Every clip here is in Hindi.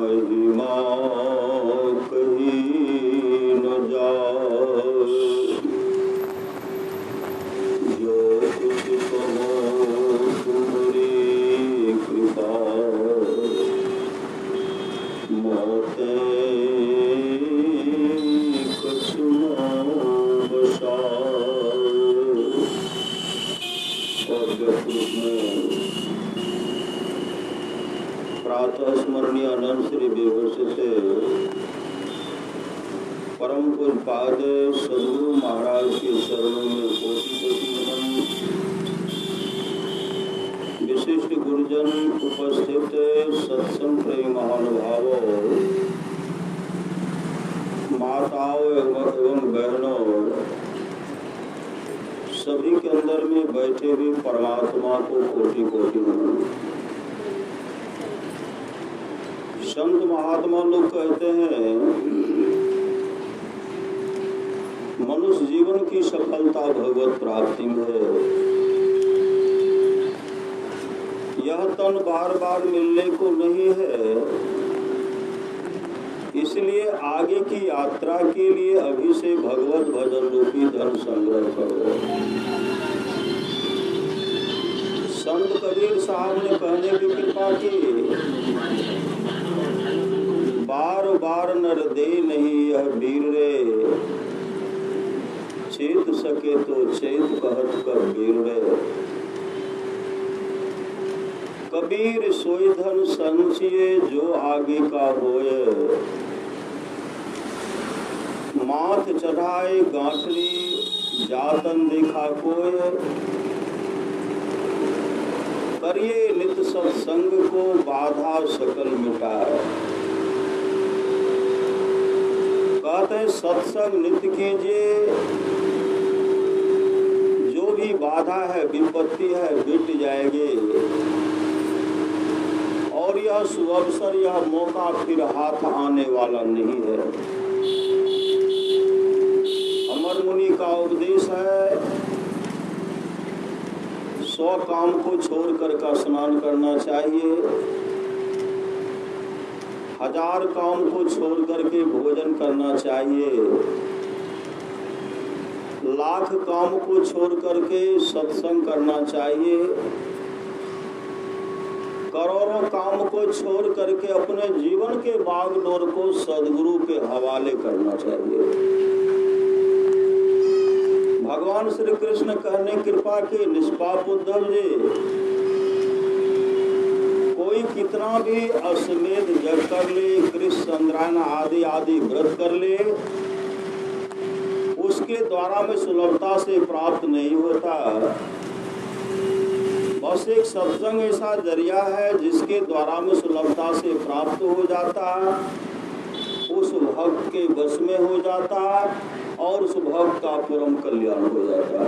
महिमा कही न जाए। जो कुछ कहो तुम्हारी कृपा, मोते कछु न बसाए। और व्यक्त रूप में प्रातः स्मरणीय अनंत श्री बेहोश से परम पूज्य सद्गुरु महाराज के चरणों में कोटि कोटि नमन। विशिष्ट गुरुजन उपस्थित सत्संग प्रेमी महानुभावों, माताओं एवं बहनों, सभी के अंदर में बैठे हुए परमात्मा को कोटि कोटि नमन। संत महात्मा लोग कहते हैं मनुष्य जीवन की सफलता भगवत प्राप्ति में है। यह तन बार बार मिलने को नहीं है, इसलिए आगे की यात्रा के लिए अभी से भगवत भजन रूपी धन संग्रह करो। संत कबीर साहब ने कहने की कृपा की, बार बार नर दे नहीं यह वीर रे, चेत सके तो चेत कहत कर वीर रे। कबीर सोई धन संचिए जो आगे का होए, माथ चढ़ाए गांठली जातन देखा कोय। करिए नित सत्संग को बाधा सकल मिटाए। कहते हैं सत्संग नित्य कीजिए, जो भी बाधा है विपत्ति है मिट जाएगी, और यह सुअवसर यह मौका फिर हाथ आने वाला नहीं है। अमर मुनि का उपदेश है, 100 काम को छोड़कर का स्नान करना चाहिए, 1000 काम को छोड़ करके भोजन करना चाहिए, 1,00,000 काम को छोड़ करके सत्संग करना चाहिए, करोड़ों काम को छोड़ करके अपने जीवन के बागडोर को सदगुरु के हवाले करना चाहिए। भगवान श्री कृष्ण कहने कृपा के निष्पाप उद्धव जी, कोई कितना भी अश्वमेध यज्ञ कर ले, कृष्ण चंद्रायन आदि आदि व्रत कर ले, उसके द्वारा में सुलभता से प्राप्त नहीं होता। बस एक सत्संग ऐसा जरिया है जिसके द्वारा में सुलभता से प्राप्त हो जाता, उस भक्त के वश में हो जाता और उस भक्त का परम कल्याण हो जाता।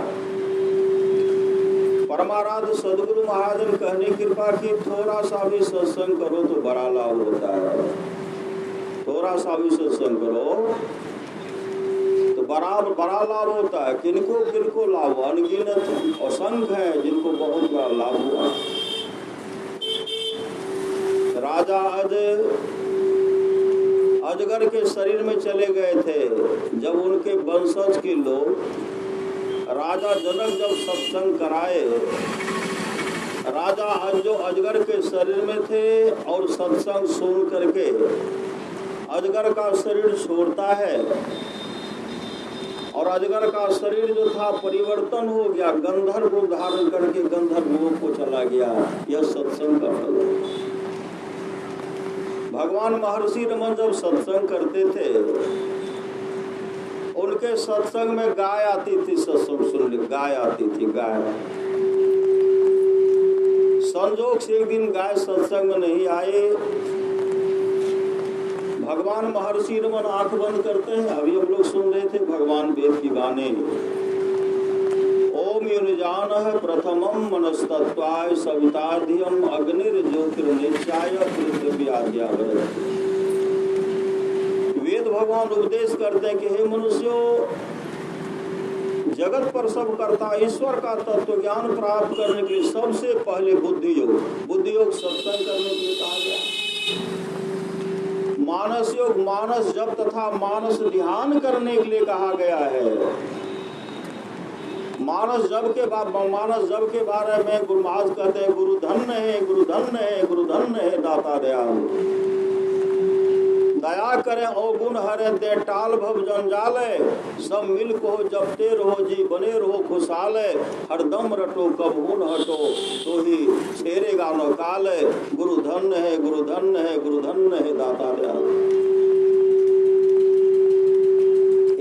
परमाराध्य सदगुरु महाजन कहने कृपा की, थोड़ा सा भी सत्संग करो तो बड़ा लाभ होता है। थोड़ा सा भी सत्संग करो तो बड़ा लाभ होता है। किनको किनको लाभ, अनगिनत असंख्य है जिनको बहुत बड़ा लाभ हुआ। राजा अजगर के शरीर में चले गए थे, जब उनके वंशज के लोग राजा जनक जब सत्संग कराए, राजा जो अजगर के शरीर में थे और सत्संग सुन करके अजगर का शरीर छोड़ता है, और अजगर का शरीर जो था परिवर्तन हो गया, गंधर्व को धारण करके गंधर्व लोक को चला गया। यह सत्संग का फल है। भगवान महर्षि रमन जब सत्संग करते थे, उनके सत्संग में गाय आती थी, सत्संग सुन ले, गाय आती थी, गाय। संजोग से एक दिन गाय सत्संग में नहीं आए। भगवान महर्षि रमन आंख बंद करते हैं, अभी हम लोग सुन रहे थे भगवान वेद की गाने। ओम युनिजान प्रथमम मनस्तत्वाय सविताधियम अग्निर्ज्योतिर्निचाय पृथ्व्याद्या। वेद भगवान उपदेश करते हैं कि हे मनुष्यों, जगत पर सब करता ईश्वर का तत्व ज्ञान प्राप्त करने के लिए सबसे पहले बुद्धि योग सत्संग करने के लिए कहा गया। योग मानस जप तथा मानस ध्यान करने के लिए कहा गया है। मानस जप के बारे में गुरु महाराज कहते हैं, गुरु धन्य है, गुरु धन्य है, गुरु धन्य है दाता दयालु। दया करे अवगुण हरे दे टाल भव जंजाल, सब मिल को जपते रहो जी बने रहो खुशहाल, हरदम रटो कबहू न हटो तो ही छेरेगा न काल। गुरु धन्य है, गुरु धन्य है, गुरु धन्य है दाता दयालु।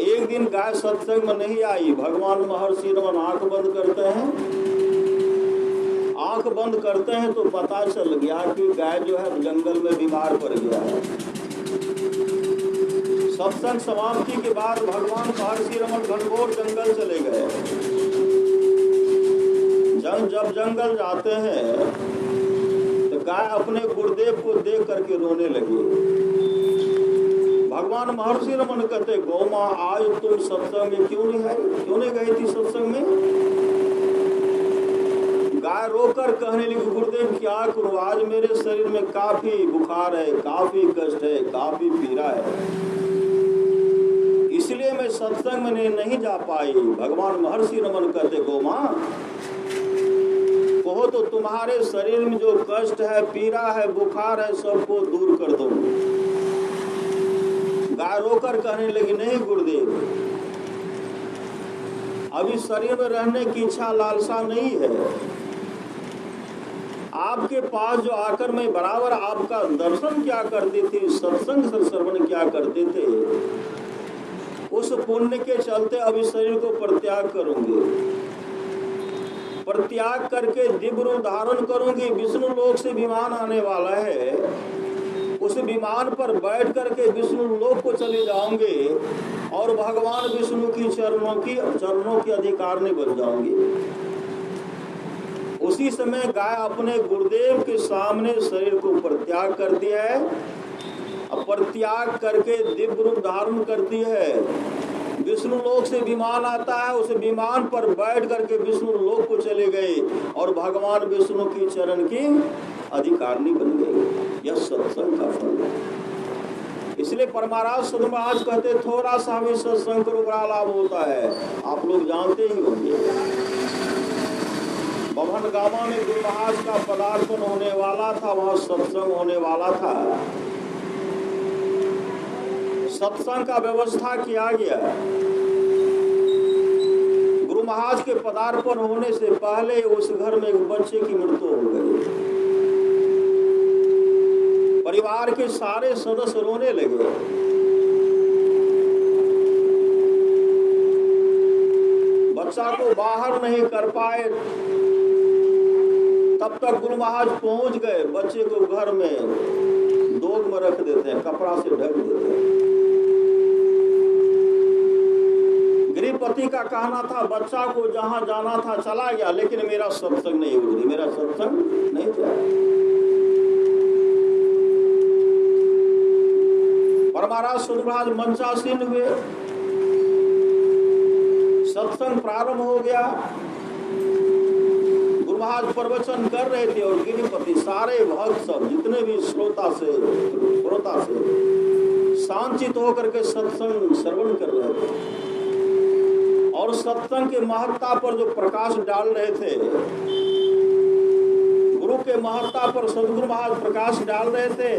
एक दिन गाय सत्संग में नहीं आई। भगवान महर्षि रमन आंख बंद करते हैं। आंख बंद करते हैं तो पता चल गया कि गाय जो है जंगल में बीमार पड़ गया है। सत्संग समाप्ति के बाद भगवान महर्षि रमन घनघोर जंगल चले गए। जब जंगल जाते हैं तो गाय अपने गुरुदेव को देख करके रोने लगी। भगवान महर्षि रमन कहते, गौमा आज तुम सत्संग में क्यों नहीं गई थी सत्संग में? गाय रोकर कहने लगी, गुरुदेव क्या करूं, आज मेरे शरीर में काफी बुखार है, काफी कष्ट है, काफी पीड़ा है, इसलिए मैं सत्संग में नहीं जा पाई। भगवान महर्षि रमन कहते, गौमा कहो तो तुम्हारे शरीर में जो कष्ट है, पीड़ा है, बुखार है, सबको दूर कर दो। गाय रोकर कहने लगी, नहीं गुरुदेव, अभी शरीर में रहने की इच्छा लालसा नहीं है। आपके पास जो आकर मैं बराबर आपका दर्शन क्या करती थी, सत्संग श्रवण क्या करते थे, उस पुण्य के चलते अभी शरीर को परित्याग करूंगी। परित्याग करके दिव्य रूप धारण करूंगी। विष्णु लोक से विमान आने वाला है, उस विमान पर बैठ करके विष्णु लोक को चले जाऊंगे और भगवान विष्णु की चरणों की अधिकारनी बन जाऊंगी। उसी समय गाय अपने गुरुदेव के सामने शरीर को परित्याग करती है। परित्याग करके दिव्य रूप धारण करती है। विष्णु लोक से विमान आता है, उस विमान पर बैठ करके विष्णु लोक को चले गए और भगवान विष्णु की चरण की अधिकारनी बन गई। यह सत्संग का फल है। इसलिए परमाराज सदगुरु महाराज कहते, थोड़ा सा भी सत्संग करो बड़ा लाभ होता है। आप लोग जानते ही होंगे, बभन गामा में गुरु महाराज का पदार्पण होने वाला था, वहां सत्संग होने वाला था। सत्संग का व्यवस्था किया गया। गुरु महाराज के पदार्पण होने से पहले उस घर में एक बच्चे की मृत्यु हो गई। परिवार के सारे सदस्य रोने लगे। बच्चा को बाहर नहीं कर पाए, तब तक गुरु महाराज पहुंच गए। बच्चे को घर में दोग में रख देते हैं, कपड़ा से ढक देते हैं। गृहपति का कहना था, बच्चा को जहां जाना था चला गया, लेकिन मेरा सत्संग नहीं हुआ, मेरा सत्संग नहीं था। परमाराज सदगुरु महाराज मंचासीन हुए। सत्संग प्रारंभ हो गया। गुरु महाराज प्रवचन कर रहे थे और गृहपति सारे भक्त सब जितने भी श्रोता से शांतित होकर के सत्संग श्रवण कर रहे थे और सत्संग के महत्ता पर जो प्रकाश डाल रहे थे, गुरु के महत्ता पर सदगुरु महाराज प्रकाश डाल रहे थे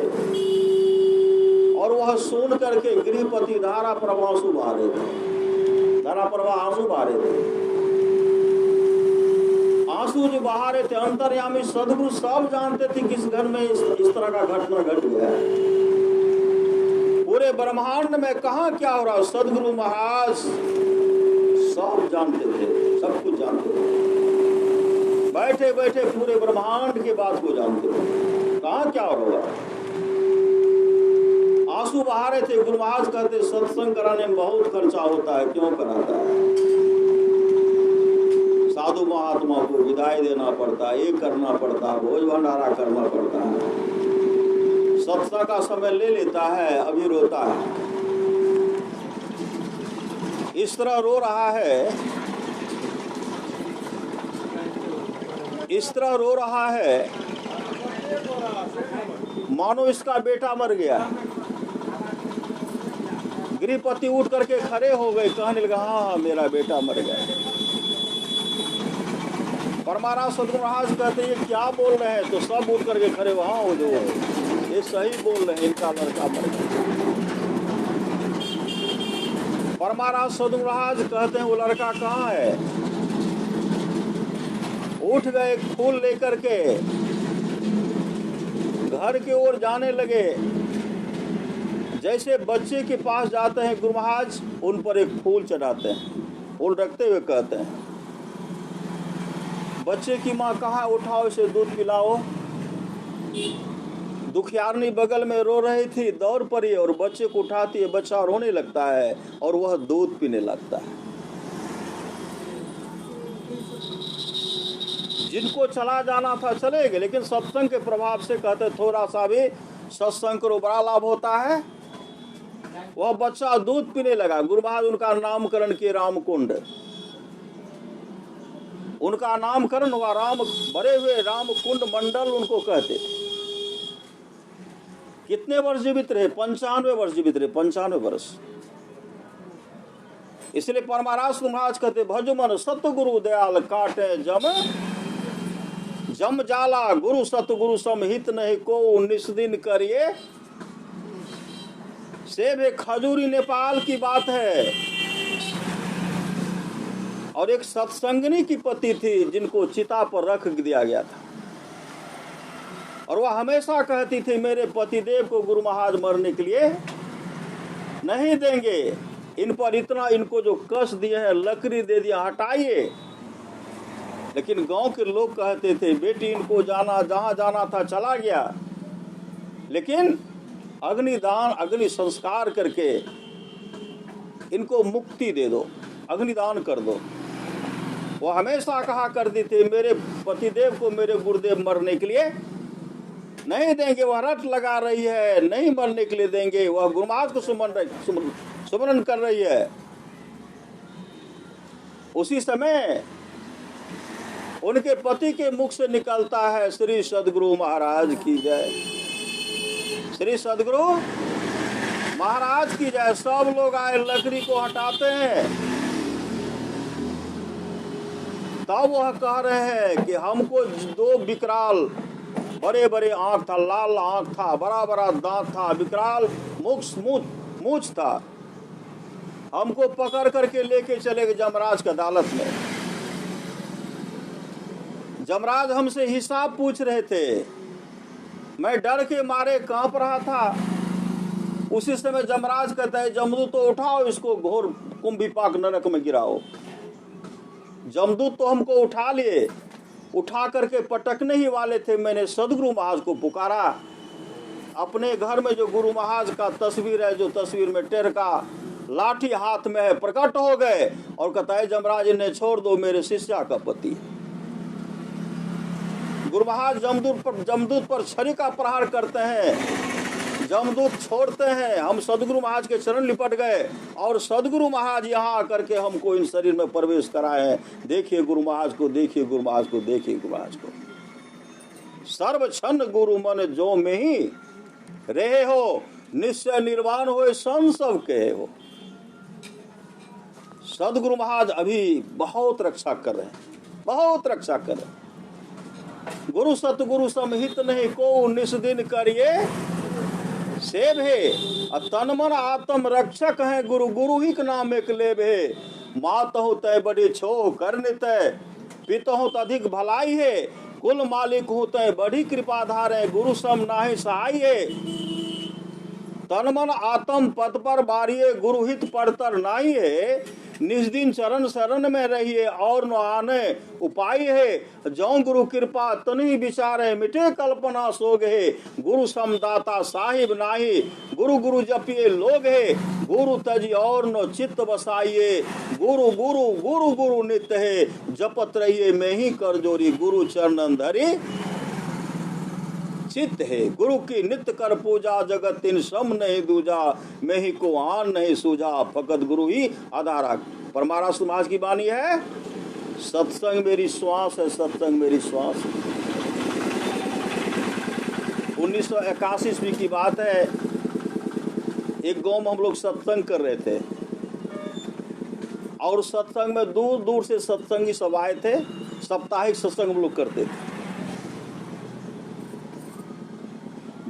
और वह सुन करके गृहपति धारा प्रवाह आंसू बहा रहे थे। धारा प्रवाह आंसू बहा रहे थे। आंसू जो बहा रहे थे, अंतर्यामी सदगुरु सब जानते थे किस घर में इस तरह का घटना घट गया। पूरे ब्रह्मांड में कहाँ क्या हो रहा, सदगुरु महाराज सब जानते थे, सब कुछ जानते थे। बैठे बैठे पूरे ब्रह्मांड की बात को जानते थे, कहाँ क्या हो रहा। आंसू बहा रहे थे। गुरु महाराज कहते, सत्संग कराने में बहुत खर्चा होता है, क्यों कराता है? साधु महात्मा को विदाई देना पड़ता है, ये करना पड़ता है, भोज भंडारा करना पड़ता है, सत्संग का समय ले लेता है, अभी रोता है। इस तरह रो रहा है, इस तरह रो रहा है मानो इसका बेटा मर गया। गृहपति उठ करके खड़े हो गए, कहने लगा हाँ मेरा बेटा मर गया। परमाराज सदगुरु महाराज कहते ये क्या बोल रहे हैं? तो सब उठ करके खड़े, वहाँ हो जो ये सही बोल रहे हैं, इनका लड़का मर गया। परमाराज सदगुरु महाराज कहते हैं वो लड़का कहाँ है? उठ गए, फूल लेकर के घर की ओर जाने लगे। जैसे बच्चे के पास जाते हैं गुरु महाराज उन पर एक फूल चढ़ाते हैं, फूल रखते हुए कहते हैं बच्चे की माँ कहाँ, उठाओ इसे दूध पिलाओ। दुखियारनी बगल में रो रही थी, दौड़ पड़ी और बच्चे को उठाती है, बच्चा रोने लगता है और वह दूध पीने लगता है। जिनको चला जाना था चले गए, लेकिन सत्संग के प्रभाव से कहते थोड़ा सा भी सत्संग को बड़ा लाभ होता है। वह बच्चा दूध पीने लगा। गुरु महाराज उनका नामकरण किए रामकुंड, उनका नामकरण हुआ राम, बड़े हुए रामकुंड मंडल उनको कहते थे। कितने वर्ष जीवित रहे? 95 वर्ष जीवित रहे, 95 वर्ष। इसलिए परमाराज महाराज कहते भज मन सतगुरु दयाल काटे जम जाला, गुरु सतगुरु समहित नहीं को 19 दिन करिए। सेब खजूरी नेपाल की बात है। और एक सत्संगनी की पति थी जिनको चिता पर रख दिया गया था, और वह हमेशा कहती थी मेरे पतिदेव को गुरु महाराज मरने के लिए नहीं देंगे, इन पर इतना इनको जो कष्ट दिए हैं, लकड़ी दे दिया, हटाइए। लेकिन गांव के लोग कहते थे बेटी इनको जाना, जहां जाना था चला गया, लेकिन अग्निदान अग्नि संस्कार करके इनको मुक्ति दे दो, अग्निदान कर दो। वो हमेशा कहा करती थी मेरे पतिदेव को मेरे गुरुदेव मरने के लिए नहीं देंगे, वह रट लगा रही है, नहीं मरने के लिए देंगे, वह गुरु महाराज को सुमरन कर रही है। उसी समय उनके पति के मुख से निकलता है श्री सदगुरु महाराज की जय, श्री सदगुरु महाराज की जय। सब लोग आए, लकड़ी को हटाते हैं, तब वह कह रहे हैं कि हमको 2 विकराल, बड़े बड़े आंख था, लाल आंख था, बड़ा बड़ा दांत था, विकराल मूछ था, हमको पकड़ करके लेके चले गए जमराज की अदालत में। जमराज हमसे हिसाब पूछ रहे थे, मैं डर के मारे कांप रहा था। उसी समय जमराज कहता है जमदूत तो उठाओ, इसको घोर कुंभिपाक नरक में गिराओ। जमदूत तो हमको उठा लिए, उठा करके पटकने ही वाले थे। मैंने सदगुरु महाराज को पुकारा। अपने घर में जो गुरु महाराज का तस्वीर है, जो तस्वीर में टेर का लाठी हाथ में है, प्रकट हो गए और कहता है जमराज इन्हें छोड़ दो, मेरे शिष्या का पति। गुरु महाराज जमदूत पर छरी का प्रहार करते हैं, जमदूत छोड़ते हैं। हम सदगुरु महाराज के चरण लिपट गए और सदगुरु महाराज यहाँ आकर के हमको इन शरीर में प्रवेश कराए हैं। देखिए गुरु महाराज को, देखिए गुरु महाराज को, देखिए गुरु महाराज को। सर्व छन्न गुरु मन जो में ही रहे हो, निश्चय निर्वाण हो सन सब कहे हो। सदगुरु महाराज अभी बहुत रक्षा कर रहे हैं, बहुत रक्षा कर रहे हैं। गुरु सतगुरु समहित नहीं को 19 दिन करिए सेब है। तन मन आत्म रक्षक है, गुरु गुरु ही के नाम एक लेब है। मात हो तय बड़े छो करने तय, पित हो अधिक भलाई है। कुल मालिक हो तय बड़ी कृपाधार है, गुरु सम नाहि सहाय है। तन मन आत्म पद पर बारिये, गुरु हित परतर नाई है। निस्दिन चरण शरण में रहिए और न आने उपाय है। जौ गुरु कृपा तनि विचारे, मिटे कल्पना सोग है। गुरु समदाता साहिब नाही, गुरु गुरु जपिए लोग है। गुरु तजी और न चित्त बसाइए, गुरु गुरु गुरु गुरु नित्य है। जपत रहिए मैं ही कर जोरी, गुरु चरणन धरी चित्त है। गुरु की नित्य कर पूजा, जगत तीन सम नहीं दूजा। मैं ही को आन नहीं सूझा, फकत गुरु ही आधारा। परमाराज समाज की वाणी है, सत्संग मेरी श्वास है, सत्संग मेरी श्वास है। 1981 ईस्वी की बात है। एक गांव में हम लोग सत्संग कर रहे थे और सत्संग में दूर दूर से सत्संगी सब आए थे। साप्ताहिक सत्संग हम लोग करते थे।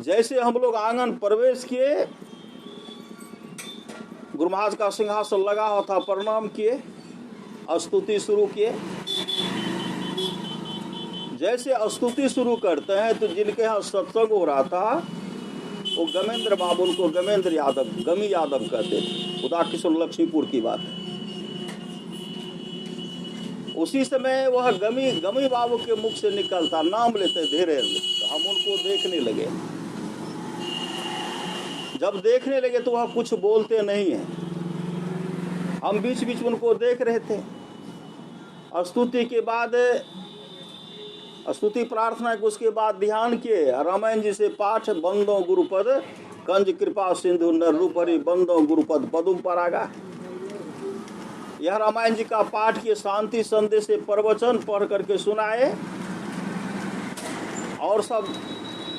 जैसे हम लोग आंगन प्रवेश किए, गुरु महाराज का सिंहासन लगा हुआ था, प्रणाम किए, स्तुति शुरू किए। जैसे स्तुति शुरू करते हैं तो जिनके यहाँ सत्संग हो रहा था वो गमेंद्र बाबू, उनको गमेंद्र यादव, गमी यादव कहते थे। उदा किशोर लक्ष्मीपुर की बात है। उसी समय वह गमी बाबू के मुख से निकलता, नाम लेते धीरे, तो हम उनको देखने लगे। जब देखने लगे तो वह कुछ बोलते नहीं है। हम बीच बीच उनको देख रहे थे। स्तुति के बाद स्तुति प्रार्थना के उसके बाद ध्यान किए, रामायण जी से पाठ, बंदो गुरुपद कंज कृपा सिंधु नर रूप हरि बंदो गुरुपद पदुम परागा। यह रामायण जी का पाठ किए, शांति संदेश से प्रवचन पढ़ करके सुनाए। और सब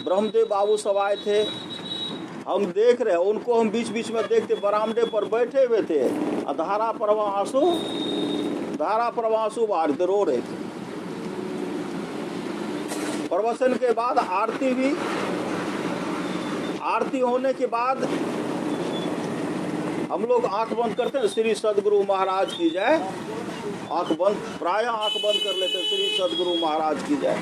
ब्रह्मदेव बाबू सब आए थे, हम देख रहे, उनको हम बीच बीच में देखते, बरामदे पर बैठे हुए थे। धारा प्रवाह आंसू बाहर रो रहे थे। प्रवचन के बाद आरती हुई। आरती होने के बाद हम लोग आंख बंद करते हैं, श्री सदगुरु महाराज की जय। आंख बंद, प्राय आंख बंद कर लेते, श्री सदगुरु महाराज की जय।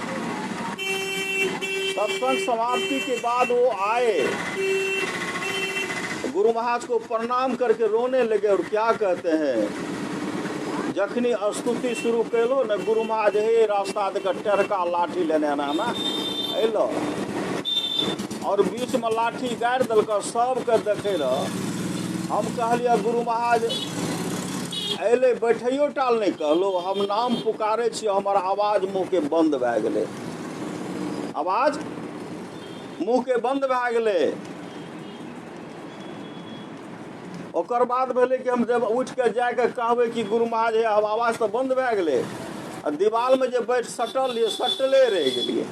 सत्संग समाप्ति के बाद वो आए, गुरु महाराज को प्रणाम करके रोने लगे और क्या कहते हैं, जखनी स्तुति शुरू कैलो न गुरु महाराज हे रास्ता देकर टरका लाठी लेने आना ना अलो, और बीच में लाठी गाड़ि दिलक, सबके देखे रह। हम कहलिए गुरु महाराज अले, बैठियो टाल नहीं कहलो, हम नाम पुकारे छी, हमर आवाज मुँह के बंद भए गेलै, आवाज मुँह के बंद भए गेलै। ओकर बाद भेलै कि हम जब उठ के जाके कहबै कि गुरु महाराज है, अब आवाज तो बंद भए गेलै। आ दीवार में जे बैठ सटले रह गेलिए।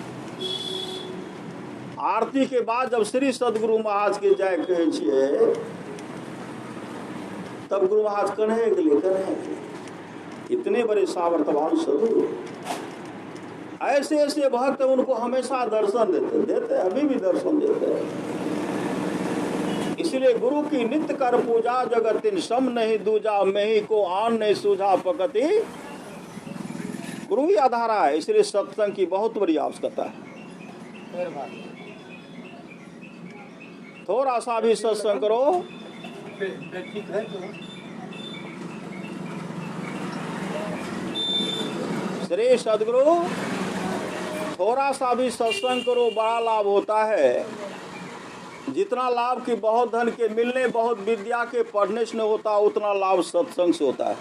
आरती के बाद जब श्री सदगुरु महाराज के जय कहै छियै, तब गुरु महाराज कन्हे गेलिए। इतने बड़े सामर्थ्यवान सदगुरु, ऐसे ऐसे भक्त उनको हमेशा दर्शन देते, अभी भी दर्शन देते हैं। इसलिए गुरु की नित्य कर पूजा, जगतिन सम नहीं दूजा, में ही को आन नहीं सूझा पकति। गुरु ही आधारा है, इसलिए सत्संग की बहुत बड़ी आवश्यकता है। थोड़ा सा भी सत्संग करो। श्री सदगुरु, थोड़ा सा भी सत्संग करो, बड़ा लाभ होता है। जितना लाभ की बहुत धन के मिलने, बहुत विद्या के पढ़ने से नहीं होता, उतना लाभ सत्संग से होता है।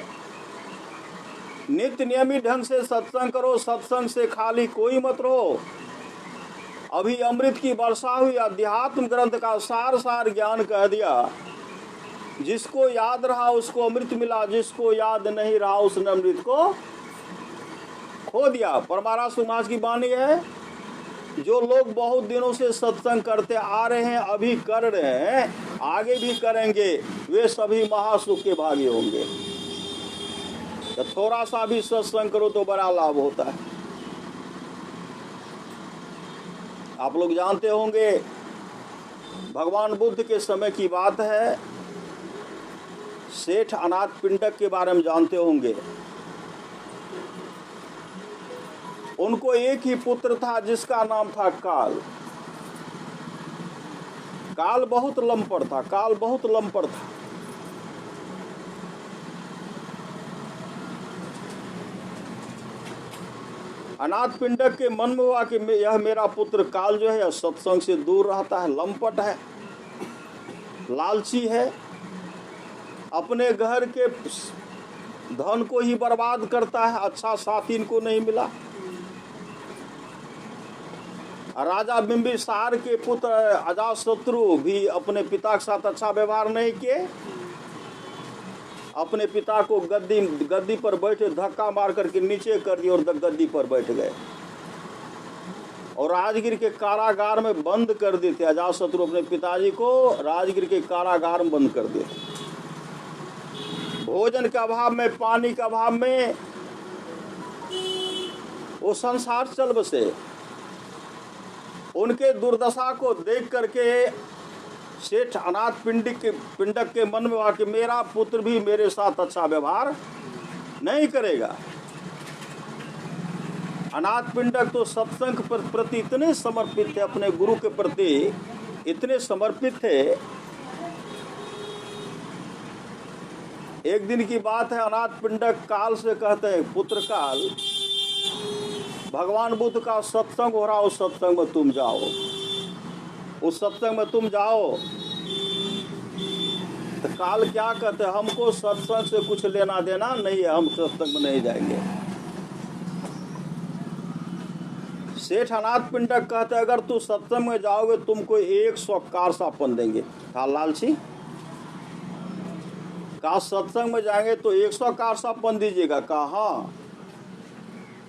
नित्य नियमित ढंग से सत्संग करो, सत्संग से खाली कोई मत रहो। अभी अमृत की वर्षा हुई, अध्यात्म ग्रंथ का सार सार ज्ञान कह दिया। जिसको याद रहा उसको अमृत मिला, जिसको याद नहीं रहा उसने अमृत को खो दिया। परमारा सुमाज की वाणी है, जो लोग बहुत दिनों से सत्संग करते आ रहे हैं, अभी कर रहे हैं, आगे भी करेंगे, वे सभी महासुख के भागी होंगे। तो थोड़ा सा भी सत्संग करो तो बड़ा लाभ होता है। आप लोग जानते होंगे, भगवान बुद्ध के समय की बात है। सेठ अनाथ पिंडक के बारे में जानते होंगे। उनको एक ही पुत्र था जिसका नाम था काल। काल बहुत लंपट था, काल बहुत लंपट था। अनाथ पिंडक के मन में हुआ कि यह मेरा पुत्र काल जो है सत्संग से दूर रहता है, लंपट है, लालची है, अपने घर के धन को ही बर्बाद करता है, अच्छा साथी इनको नहीं मिला। राजा बिंबिसार के पुत्र अजातशत्रु भी अपने पिता के साथ अच्छा व्यवहार नहीं किए। अपने पिता को गद्दी पर बैठे धक्का मार करके नीचे कर दिया और गद्दी पर बैठ गए। और राजगीर के कारागार में बंद कर दिए थे। अजातशत्रु अपने पिताजी को राजगीर के कारागार में बंद कर दिए थे। भोजन के अभाव में, पानी के अभाव में वो संसार चल बसे। उनके दुर्दशा को देख करके सेठ अनाथ पिंडक के मन में हुआ कि मेरा पुत्र भी मेरे साथ अच्छा व्यवहार नहीं करेगा। अनाथ पिंडक तो सत्संग प्रति इतने समर्पित थे, अपने गुरु के प्रति इतने समर्पित थे। एक दिन की बात है, अनाथ पिंडक काल से कहते हैं, पुत्र काल, भगवान बुद्ध का सत्संग हो रहा, उस सत्संग में तुम जाओ, उस सत्संग में तुम जाओ। तो काल क्या कहते हैं, हमको सत्संग से कुछ लेना देना नहीं है, हम सत्संग में नहीं जाएंगे। सेठ अनाथ पिंडक कहते हैं, अगर तू सत्संग में जाओगे तुमको 100 कारसापन देंगे। कहा लालची, कहा सत्संग में जाएंगे तो 100 कारसापन दीजिएगा। कहा हाँ।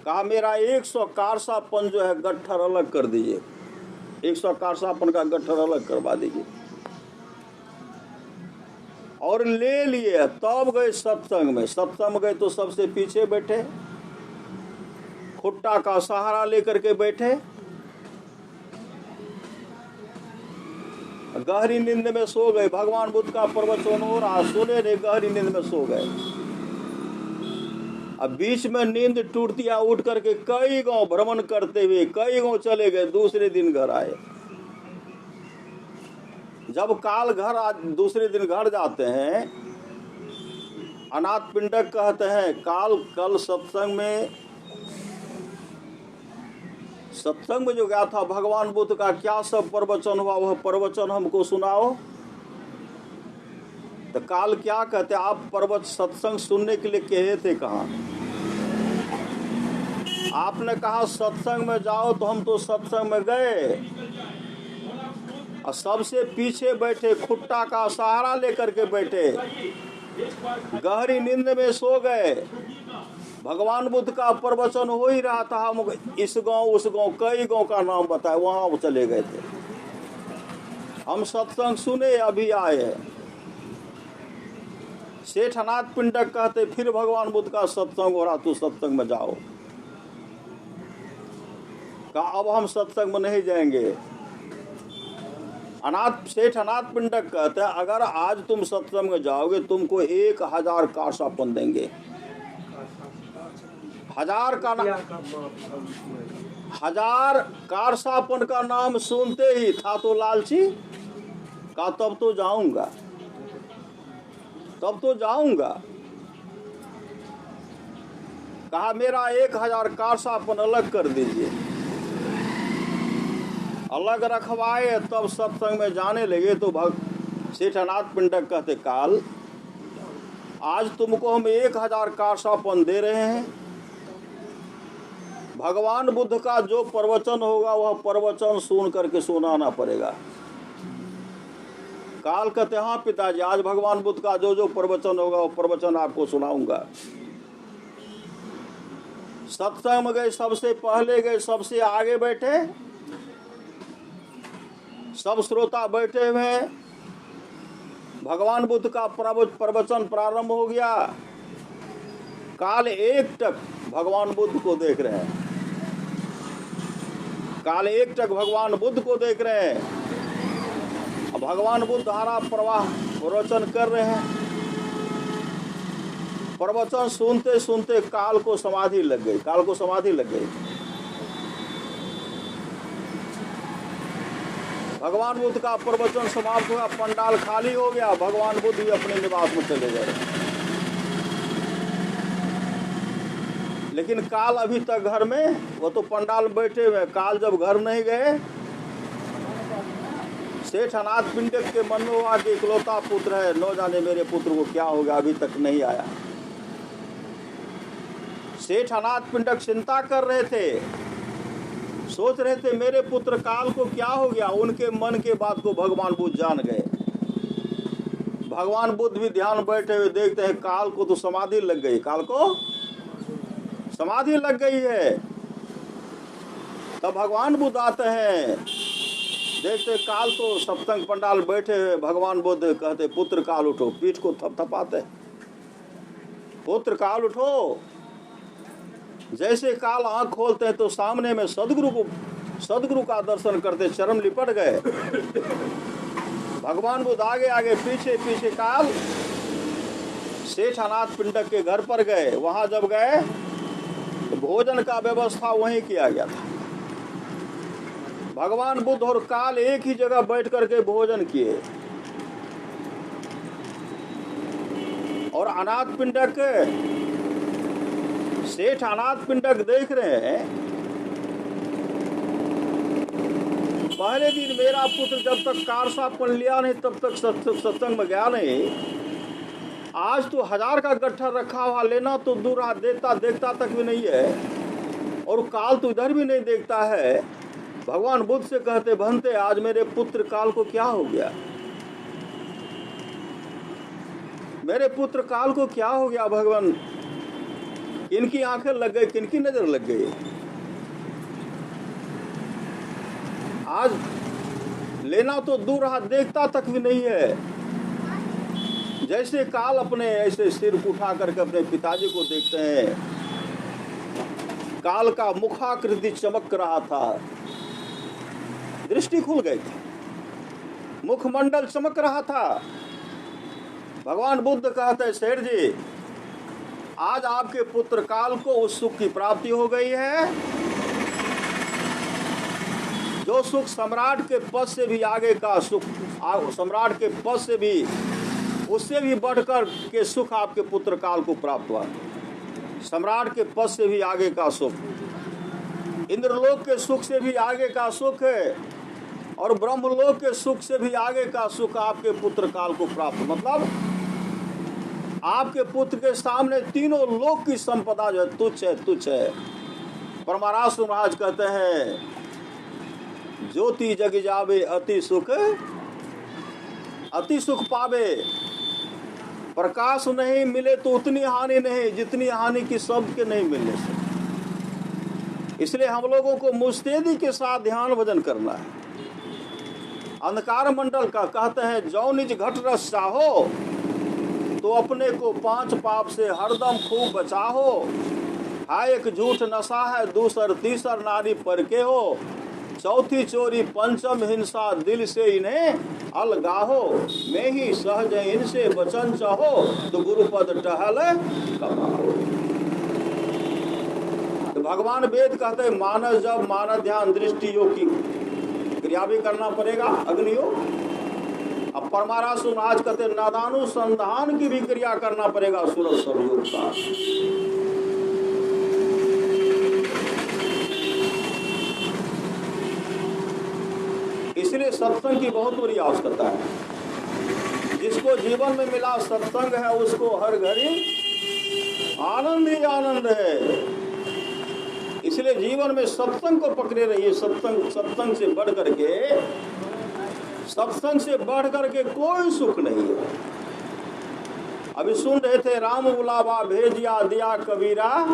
कहा मेरा 100 कारसापन जो है गट्ठर अलग कर दीजिए, 100 कारसापन का गट्ठर अलग करवा दीजिए। और ले लिए। तब गए सत्संग में। सत्संग में गए तो सबसे पीछे बैठे, खुट्टा का सहारा लेकर के बैठे, गहरी नींद में सो गए। भगवान बुद्ध का प्रवचन हो रहा, सुने नहीं, गहरी नींद में सो गए। अब बीच में नींद टूटती, उठ करके कई गांव भ्रमण करते हुए कई गांव चले गए। दूसरे दिन घर आए। जब काल दूसरे दिन घर जाते हैं, अनाथ पिंडक कहते हैं, काल कल सत्संग में जो गया था, भगवान बुद्ध का क्या सब प्रवचन हुआ, वह प्रवचन हमको सुनाओ। तो काल क्या कहते, आप सत्संग सुनने के लिए कहे थे कहाँ? आपने कहा सत्संग में जाओ, तो हम तो सत्संग में गए और सबसे पीछे बैठे, खुट्टा का सहारा लेकर के बैठे, गहरी नींद में सो गए। भगवान बुद्ध का प्रवचन हो ही रहा था, हम इस गांव उस गांव कई गांव का नाम बताए, वहां चले गए थे। हम सत्संग सुने, अभी आए हैं। सेठ अनाथ पिंडक कहते, फिर भगवान बुद्ध का सत्संग हो रहा, तो सत्संग में जाओ। कहा अब हम सत्संग में नहीं जाएंगे। सेठ अनाथ पिंडक कहते हैं, अगर आज तुम सत्संग में जाओगे तुमको 1000 कारसापन देंगे। 1000 कारसापन का नाम सुनते ही था तो लालची। कहा तब तो जाऊंगा, तब तो जाऊंगा। कहा मेरा 1000 कारसापन अलग कर दीजिए। अलग रखवाए, तब सत्संग में जाने लगे। तो सेठ अनाथ पिंडक कहते, काल आज तुमको हम 1000 कारसापन दे रहे हैं, भगवान बुद्ध का जो प्रवचन होगा वह प्रवचन सुन करके सुनाना पड़ेगा। काल कहते, हाँ पिताजी, आज भगवान बुद्ध का जो जो प्रवचन होगा वो प्रवचन आपको सुनाऊंगा। सत्संग में गए, सबसे पहले गए, सबसे आगे बैठे, सब श्रोता बैठे हुए। भगवान बुद्ध का प्रवचन प्रारंभ हो गया। काल एकटक भगवान बुद्ध को देख रहे हैं, काल एकटक भगवान बुद्ध को देख रहे हैं। भगवान बुद्ध धारा प्रवाह प्रवचन कर रहे हैं। प्रवचन सुनते सुनते काल को समाधि लग गई, काल को समाधि लग गई। भगवान बुद्ध का प्रवचन समाप्त हुआ, पंडाल खाली हो गया, भगवान बुद्ध भी अपने निवास में चले गए। लेकिन काल अभी तक घर में, वो तो पंडाल बैठे हुए। काल जब घर नहीं गए, सेठ अनाथ पिंडक के मन में हुआ कि इकलौता पुत्र है, न जाने मेरे पुत्र को क्या होगा, अभी तक नहीं आया। सेठ अनाथ पिंडक चिंता कर रहे थे, सोच रहे थे मेरे पुत्र काल को क्या हो गया। उनके मन के बात को भगवान बुद्ध जान गए। भगवान बुद्ध भी ध्यान बैठे हुए देखते हैं, काल को तो समाधि लग गई, काल को समाधि लग गई है। तब भगवान बुद्ध आते हैं, देखते काल तो सत्संग पंडाल बैठे हैं। भगवान बुद्ध कहते पुत्र काल उठो, पीठ को थपथपाते, पुत्र काल उठो। जैसे काल आंख खोलते हैं तो सामने में सदगुरु का दर्शन करते चरण लिपट गए। भगवान बुद्ध आगे आगे पीछे पीछे काल सेठ अनाथ पिंडक के घर पर गए। वहां जब गए तो भोजन का व्यवस्था वहीं किया गया था। भगवान बुद्ध और काल एक ही जगह बैठ करके भोजन किए और अनाथ पिंडक सेठ अनाथ पिंडक देख रहे हैं, पहले दिन मेरा पुत्र जब तक कारसापन लिया नहीं तब तक सत्संग में गया नहीं, आज तो 1000 का गट्ठा रखा हुआ, लेना तो दूर हाथ देखता तक भी नहीं है, और काल तो इधर भी नहीं देखता है। भगवान बुद्ध से कहते भंते आज मेरे पुत्र काल को क्या हो गया, मेरे पुत्र काल को क्या हो गया भगवान, इनकी आंखें लग गई, किनकी नजर लग गई। आज लेना तो दूर हाथ देखता तक भी नहीं है। जैसे काल अपने ऐसे सिर उठा करके अपने पिताजी को देखते हैं, काल का मुखाकृति चमक रहा था, दृष्टि खुल गई थी, मुखमंडल चमक रहा था। भगवान बुद्ध कहते हैं सेठ जी आज आपके पुत्र काल को उस सुख की प्राप्ति हो गई है जो सुख सम्राट के पद से भी आगे का सुख, सम्राट के पद से भी उससे भी बढ़कर के सुख आपके पुत्र काल को प्राप्त हुआ। सम्राट के पद से भी आगे का सुख, इंद्रलोक के सुख से भी आगे का सुख है, और ब्रह्मलोक के सुख से भी आगे का सुख आपके पुत्र काल को प्राप्त। मतलब आपके पुत्र के सामने तीनों लोक की संपदा जो है तुच्छ है। परमारास महाराज कहते हैं ज्योति जग जावे अति सुख पावे, प्रकाश नहीं मिले तो उतनी हानि नहीं जितनी हानि की सबके नहीं मिलने से। इसलिए हम लोगों को मुस्तैदी के साथ ध्यान भजन करना है। अंधकार मंडल का कहते हैं जो निज घट रस चाहो तो अपने को 5 पाप से हरदम खूब बचाहो। हाय एक झूठ नशा है, दूसर तीसर नारी पर के हो, चौथी चोरी पंचम हिंसा दिल से इन्हें अलगाहो। मैं ही सहज इनसे बचन चाहो तो गुरुपद टहल कमाओ। तो भगवान वेद कहते हैं मानस जब मानस ध्यान दृष्टि योग की क्रिया भी करना पड़ेगा, अग्नियोग। अब परमारास महाराज कहते नादानुसंधान की भी क्रिया करना पड़ेगा, सूरज स्वरूप का। इसलिए सत्संग की बहुत बड़ी आवश्यकता है। जिसको जीवन में मिला सत्संग है उसको हर घड़ी आनंद ही आनंद है। इसलिए जीवन में सत्संग को पकड़े रहिए। सत्संग से बढ़ करके कोई सुख नहीं है। अभी सुन रहे थे राम बुलावा भेजिया दिया कबीरा,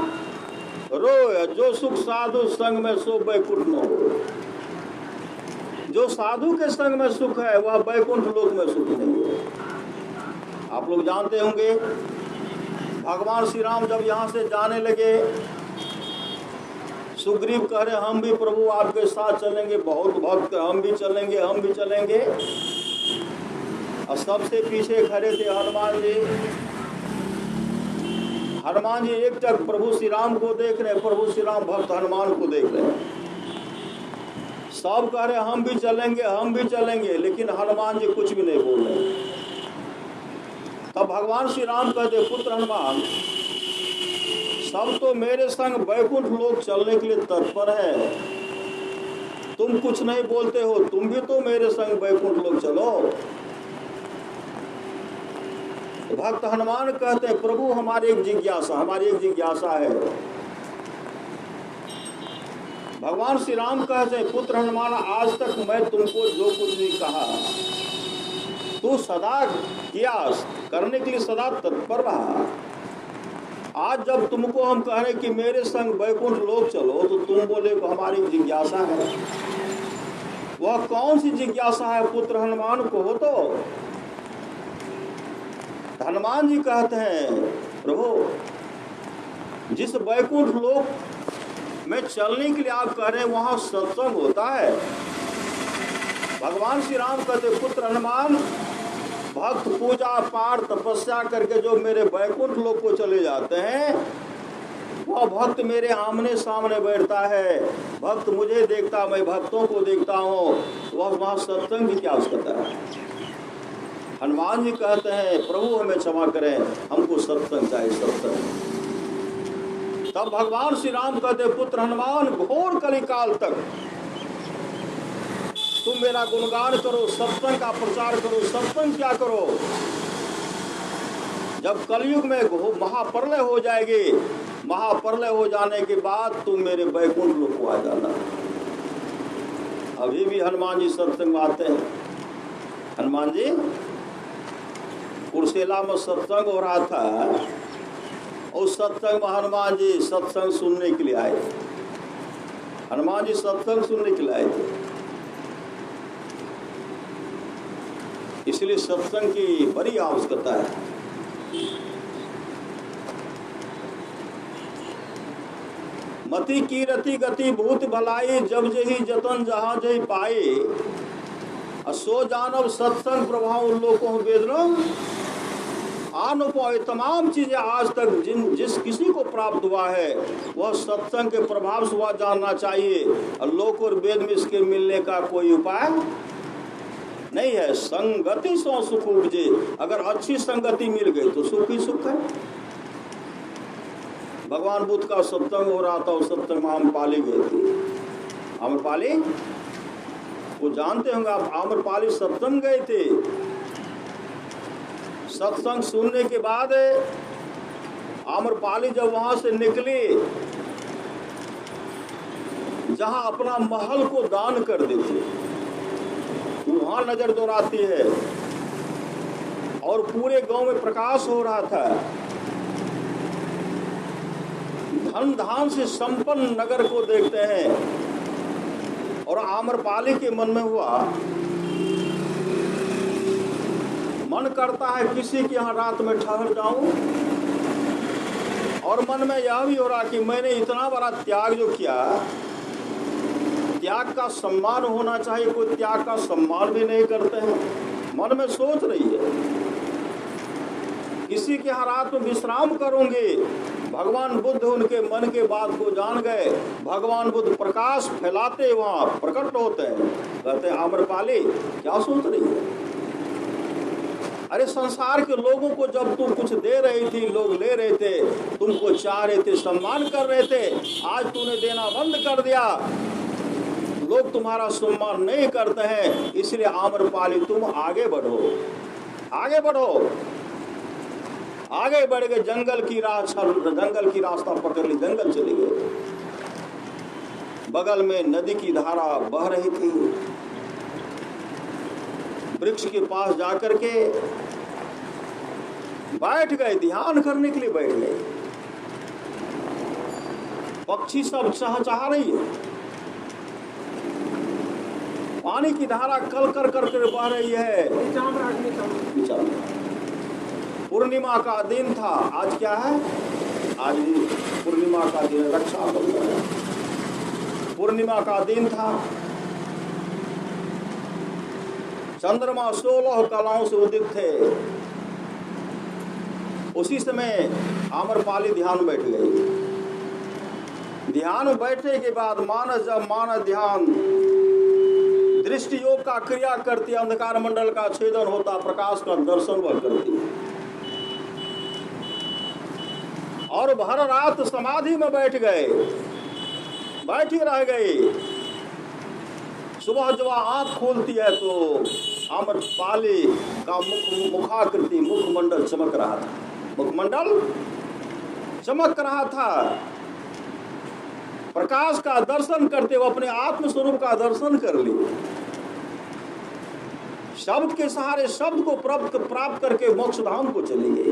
रोय जो सुख साधु संग में सो बैकुंठ न हो। जो साधु के संग में सुख है वह बैकुंठ लोक में सुख नहीं है। आप लोग जानते होंगे भगवान श्री राम जब यहाँ से जाने लगे, सुग्रीव कह रहे हम भी प्रभु आपके साथ चलेंगे, बहुत भक्त हम भी चलेंगे। और सबसे पीछे खड़े थे हनुमान जी। हनुमान जी एक टक प्रभु श्री राम को देख रहे, प्रभु श्री राम भक्त हनुमान को देख रहे। सब कह रहे हम भी चलेंगे, लेकिन हनुमान जी कुछ भी नहीं बोल रहे। तब भगवान श्री राम कहते पुत्र हनुमान सब तो मेरे संग बैकुंठ लोक चलने के लिए तत्पर है, तुम कुछ नहीं बोलते हो, तुम भी तो मेरे संग बैकुंठ लोक चलो। भक्त हनुमान कहते हैं प्रभु हमारी एक जिज्ञासा है। भगवान श्री राम कहते हैं पुत्र हनुमान आज तक मैं तुमको जो कुछ भी कहा तू सदा किया, करने के लिए सदा तत्पर रहा। आज जब तुमको हम कह रहे कि मेरे संग वैकुंठ लोक चलो, तो तुम बोले को हमारी जिज्ञासा है। वह कौन सी जिज्ञासा है पुत्र हनुमान को हो? तो हनुमान जी कहते हैं, प्रभु जिस वैकुंठ लोक में चलने के लिए आप कह रहे हैं वहां सत्संग होता है। भगवान श्री राम कहते, पुत्र हनुमान, भक्त पूजा पाठ तपस्या करके जो मेरे वैकुंठ लोक को चले जाते हैं, वह भक्त मेरे आमने सामने बैठता है। भक्त मुझे देखता, मैं भक्तों को देखता हूँ, वह वहाँ सत्संग की क्या आवश्यकता है? हनुमान जी कहते हैं, प्रभु हमें क्षमा करें, हमको सत्संग चाहिए, सत्संग। तब भगवान श्री राम कहते, पुत्र हनुमान, घोर कलिकाल तक तुम मेरा गुणगान करो, सत्संग का प्रचार करो। सत्संग क्या करो? जब कलयुग में महाप्रलय हो जाएगी, महाप्रलय हो जाने के बाद तुम मेरे वैकुंठ लोक को आ जाना। अभी भी हनुमान जी सत्संग में आते हैं। हनुमान जी कुर्सेला में सत्संग हो रहा था, उस सत्संग में हनुमान जी सत्संग सुनने के लिए आए। हनुमान जी सत्संग सुनने के लिए आए थे। इसलिए सत्संग की बड़ी आवश्यकता है। मति की रति गति भूत भलाई, जब जही जतन जहां जही पाए, सो जानव सत्संग प्रभाव लोकों वेदनो अनुपय। तमाम चीजें आज तक जिस किसी को प्राप्त हुआ है, वह सत्संग के प्रभाव से वह जानना चाहिए। और लोक और वेद में इसके मिलने का कोई उपाय नहीं है। संगति सो सुख उपजे। अगर अच्छी संगति मिल गई तो सुख ही सुख है। भगवान बुद्ध का सत्संग हो रहा था, उस सत्संग में आम्रपाली गए थे। आम्रपाली वो जानते होंगे आप, आम्रपाली सत्संग गए थे। सत्संग सुनने के बाद आम्रपाली जब वहां से निकली, जहां अपना महल को दान कर देते, वहां नजर दौड़ाती है। और पूरे गांव में प्रकाश हो रहा था। धन धान से संपन्न नगर को देखते हैं। और आम्रपाली के मन में हुआ, मन करता है किसी के यहाँ रात में ठहर जाऊं। और मन में यह भी हो रहा कि मैंने इतना बड़ा त्याग जो किया, त्याग का सम्मान होना चाहिए। कोई त्याग का सम्मान भी नहीं करते हैं। मन में सोच रही है किसी के यहाँ रात में विश्राम करूंगी। भगवान बुद्ध उनके मन के बात को जान गए। भगवान बुद्ध प्रकाश फैलाते वहां प्रकट होते हैं। कहते हैं, आम्रपाली क्या सोच रही है? अरे संसार के लोगों को जब तुम कुछ दे रही थी, लोग ले रहे थे, तुमको चाह रहे थे, सम्मान कर रहे थे, आज तूने देना बंद कर दिया। लोग तुम्हारा सम्मान नहीं करते हैं। इसलिए आम्रपाली तुम आगे बढ़ो, आगे बढ़ो। आगे बढ़ गए, जंगल की रास्ता पकड़ ली, जंगल चले गए। बगल में नदी की धारा बह रही थी। वृक्ष के पास जाकर के बैठ गए, ध्यान करने के लिए बैठ गए। पक्षी सब चहचहा रही है, पानी की धारा कल कर कर बह रही है। पूर्णिमा का दिन था। आज क्या है? आज पूर्णिमा का दिन, रक्षाबंधन है। पूर्णिमा का दिन था। चंद्रमा 16 कलाओं से उदित थे। उसी समय आम्रपाली ध्यान बैठ गई। ध्यान बैठने के बाद जब मानस ध्यान दृष्टि योग का क्रिया करती, अंधकार मंडल का छेदन होता, प्रकाश का दर्शन वह करती। और भर रात समाधि में बैठ गए, बैठी रह गई। सुबह जब आंख खोलती है तो आम्रपाली का मुखाकृति, मुखमंडल चमक रहा था। मुखमंडल चमक रहा था। प्रकाश का दर्शन करते हुए अपने आत्म स्वरूप का दर्शन कर ली। शब्द के सहारे शब्द को प्राप्त करके मोक्ष धाम को चली गई।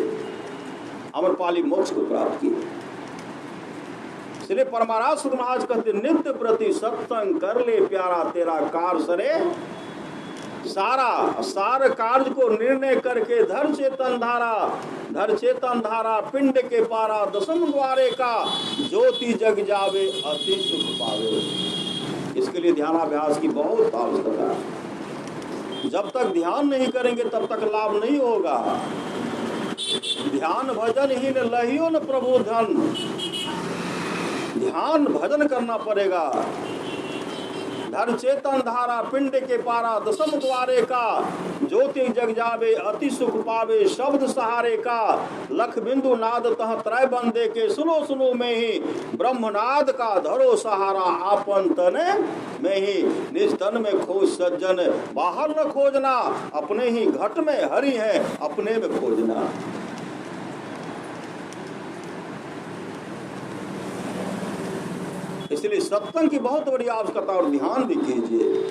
अमरपाली मोक्ष को प्राप्त किए। इसलिए परमाराज महाराज कहते नित्य प्रति सत्संग कर ले प्यारा तेरा कार सरे, सार कार्य को निर्णय करके धर चेतन धारा पिंड के पारा दसम द्वारे का ज्योति जग जावे अति सुख पावे। इसके लिए ध्यानाभ्यास की बहुत आवश्यकता है। जब तक ध्यान नहीं करेंगे तब तक लाभ नहीं होगा। ध्यान भजन ही न लहियो न प्रभु धन, ध्यान भजन करना पड़ेगा। धर चेतन धारा पिंड के पारा दसम द्वारे का ज्योति जग जावे अति सुख पावे। शब्द सहारे का लख बिंदु नाद तह त्रय बंदे के, सुनो सुनो में ही ब्रह्मनाद का धरो सहारा। आपन तन में ही निज तन में खोज सज्जन, बाहर न खोजना अपने ही घट में हरि है अपने में खोजना। इसलिए सत्संग की बहुत बड़ी आवश्यकता, और ध्यान भी कीजिए।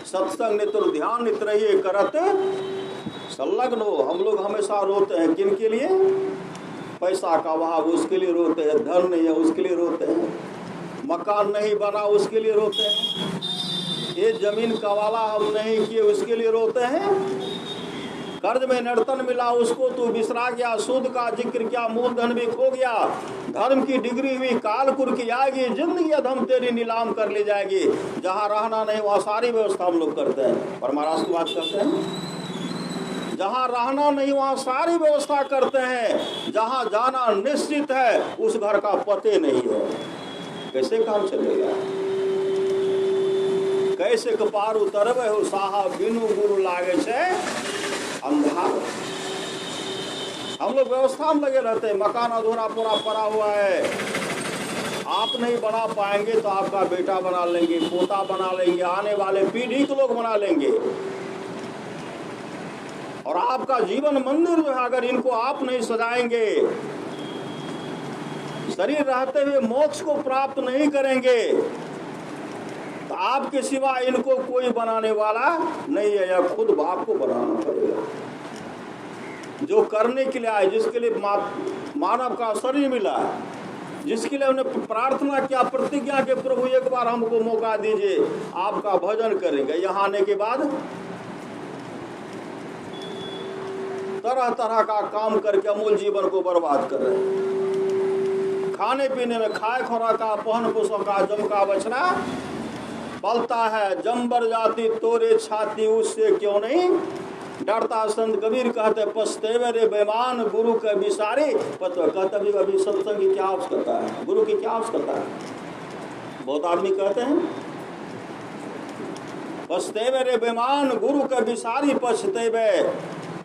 सत्संग ने तो ध्यान नित रहिए करत संलग्न हो। हम लोग हमेशा रोते हैं किन के लिए? पैसा का अभाव उसके लिए रोते हैं, धन नहीं है उसके लिए रोते हैं, मकान नहीं बना उसके लिए रोते हैं, ये जमीन कवाला हम नहीं किए उसके लिए रोते हैं, कर्ज में नर्तन मिला उसको तू बिसरा गया, सूद का जिक्र क्या मूलधन भी खो गया, धर्म की डिग्री हुई कालकुर की आएगी, जिंदगी अधम तेरी नीलाम कर ली जाएगी। जहाँ रहना नहीं वहाँ सारी व्यवस्था हम लोग करते हैं, पर महाराज की बात करते हैं। जहाँ रहना नहीं वहाँ सारी व्यवस्था करते हैं, जहाँ जाना निश्चित है उस घर का पते नहीं है। कैसे काम चलेगा? कैसे कपार उतरबे हो साहब बिनु गुरु लागे छे अंधार। हम लोग व्यवस्था में लगे रहते हैं, मकान अधूरा पूरा पड़ा हुआ है, आप नहीं बना पाएंगे तो आपका बेटा बना लेंगे, पोता बना लेंगे, आने वाले पीढ़ी के लोग बना लेंगे। और आपका जीवन मंदिर जो है अगर इनको आप नहीं सजाएंगे, शरीर रहते हुए मोक्ष को प्राप्त नहीं करेंगे तो आपके सिवा इनको कोई बनाने वाला नहीं है, या खुद बाप को बनाना पड़ेगा। जो करने के लिए आए, जिसके लिए मानव का शरीर मिला, जिसके लिए उन्हें प्रार्थना किया, प्रतिज्ञा के प्रभु एक बार हमको मौका दीजिए, आपका भजन करेंगे। यहाँ आने के बाद तरह तरह का काम करके अमूल जीवन को बर्बाद कर रहे हैं। खाने पीने में खाए खुराक का, पहन पोषण का, जम का बचना पलता है, जम्बर जाति तोरे छाती उससे क्यों नहीं डरता। संत कबीर कहते पछतेवे रे बेमान गुरु के बिसारी। कहते अभी सत्संग की क्या आवश्यकता है, गुरु की क्या आवश्यकता है? बहुत आदमी कहते हैं पछतेवे रे बेमान गुरु के बिसारी पछतेवे।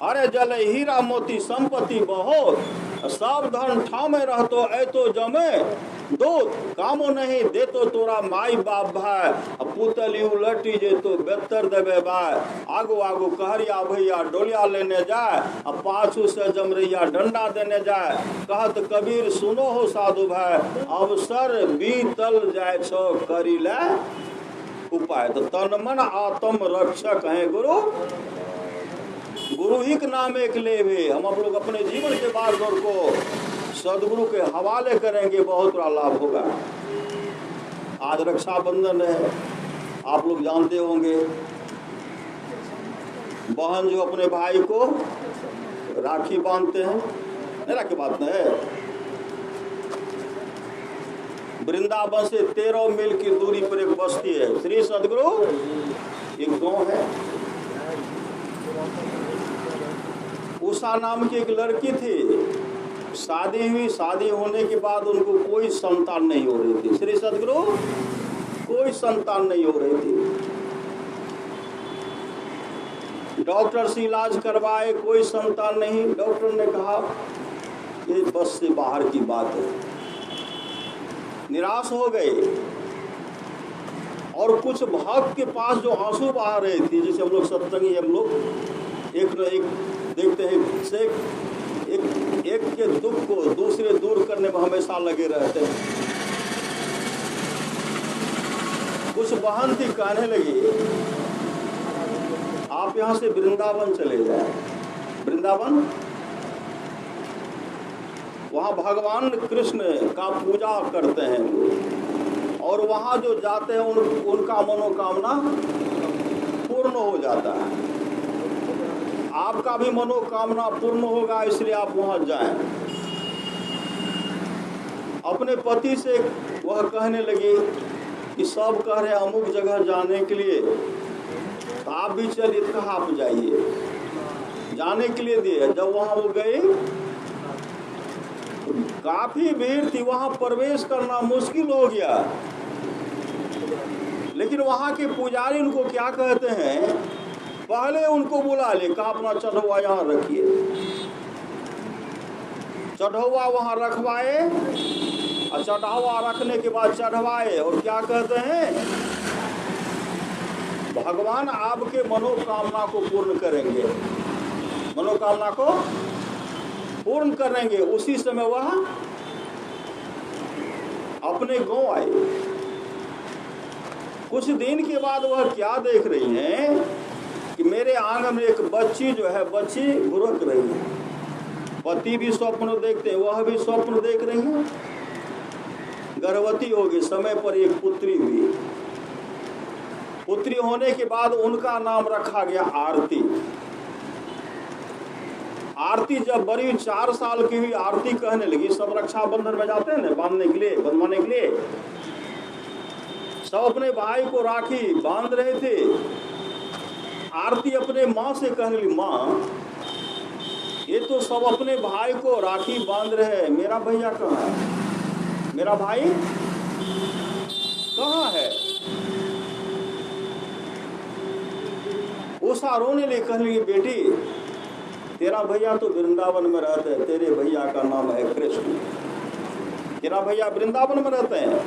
अरे जल हीरा मोती संपत्ति बहुत, सब धन ठामे रहतो ऐतो जमे दो, कामो नहीं दे तो तोरा माई बाप भाई, पुतली उलटी जे तो बेहतर देवे भाई। आगो आगो कहरिया भैया डोलिया लेने जाए, अब पाछू से जमरैया डंडा देने जाए। कहत कबीर सुनो हो साधु भाई, अवसर बीतल जाए छो करी ले उपाय। तो तन मन आत्म रक्षक है गुरु, गुरु ही के नाम एक लेवे। हम आप लोग अपने जीवन के बागडोर को सदगुरु के हवाले करेंगे, बहुत बड़ा लाभ होगा। आज रक्षाबंधन है, आप लोग जानते होंगे, बहन जो अपने भाई को राखी बांधते हैं, नहीं राखी बांधते हैं। वृंदावन से 13 मील की दूरी पर एक बस्ती है, श्री सदगुरु एक गांव है। उषा नाम की एक लड़की थी, शादी हुई, शादी होने के बाद उनको कोई संतान नहीं हो रही थी। श्री सदगुरु कोई संतान नहीं हो रही थी। डॉक्टर से इलाज करवाए, कोई संतान नहीं। डॉक्टर ने कहा ये बस से बाहर की बात है। निराश हो गए, और कुछ भक्त के पास जो आंसू बहा रहे थे, जैसे हम लोग सत्संगी हम लोग एक न एक देखते हैं से एक के दुख को दूसरे दूर करने में हमेशा लगे रहते हैं। कुछ बहन थी कहने लगी आप यहाँ से वृंदावन चले जाए। वृंदावन वहाँ भगवान कृष्ण का पूजा करते हैं और वहाँ जो जाते हैं उनका मनोकामना पूर्ण हो जाता है। आपका भी मनोकामना पूर्ण होगा, इसलिए आप वहाँ जाएं। अपने पति से वह कहने लगी कि सब कह रहे अमुक जगह जाने के लिए, तो आप भी चलिए। कहा आप जाइए, जाने के लिए दिए। जब वहाँ वो गई तो काफी भीड़ थी, वहाँ प्रवेश करना मुश्किल हो गया। लेकिन वहाँ के पुजारी उनको क्या कहते हैं, पहले उनको बुला ले, कहा अपना चढ़वा यहाँ रखिए। चढ़वा वहाँ रखवाए और चढ़ावा रखने के बाद चढ़वाए, और क्या कहते हैं, भगवान आपके मनोकामना को पूर्ण करेंगे, मनोकामना को पूर्ण करेंगे। उसी समय वह अपने गांव आए। कुछ दिन के बाद वह क्या देख रही हैं कि मेरे आंगन में एक बच्ची जो है, बच्ची गुरक रही है। पति भी स्वप्न देखते हैं, वह भी स्वप्न देख रही है। गर्भवती होगी, समय पर एक पुत्री हुई। पुत्री होने के बाद उनका नाम रखा गया आरती। आरती जब बड़ी 4 साल की हुई, आरती कहने लगी। सब रक्षाबंधन में जाते हैं ना बांधने के लिए, बंधवाने के लिए। सब अपने भाई को राखी बांध रहे थे। आरती अपने माँ से कहने लगी, माँ ये तो सब अपने भाई को राखी बांध रहे हैं, मेरा भैया कहाँ है, मेरा भाई कहाँ है। उषा रोने लगी, कहने लगी, बेटी तेरा भैया तो वृंदावन में रहते हैं, तेरे भैया का नाम है कृष्ण। तेरा भैया वृंदावन में रहते हैं,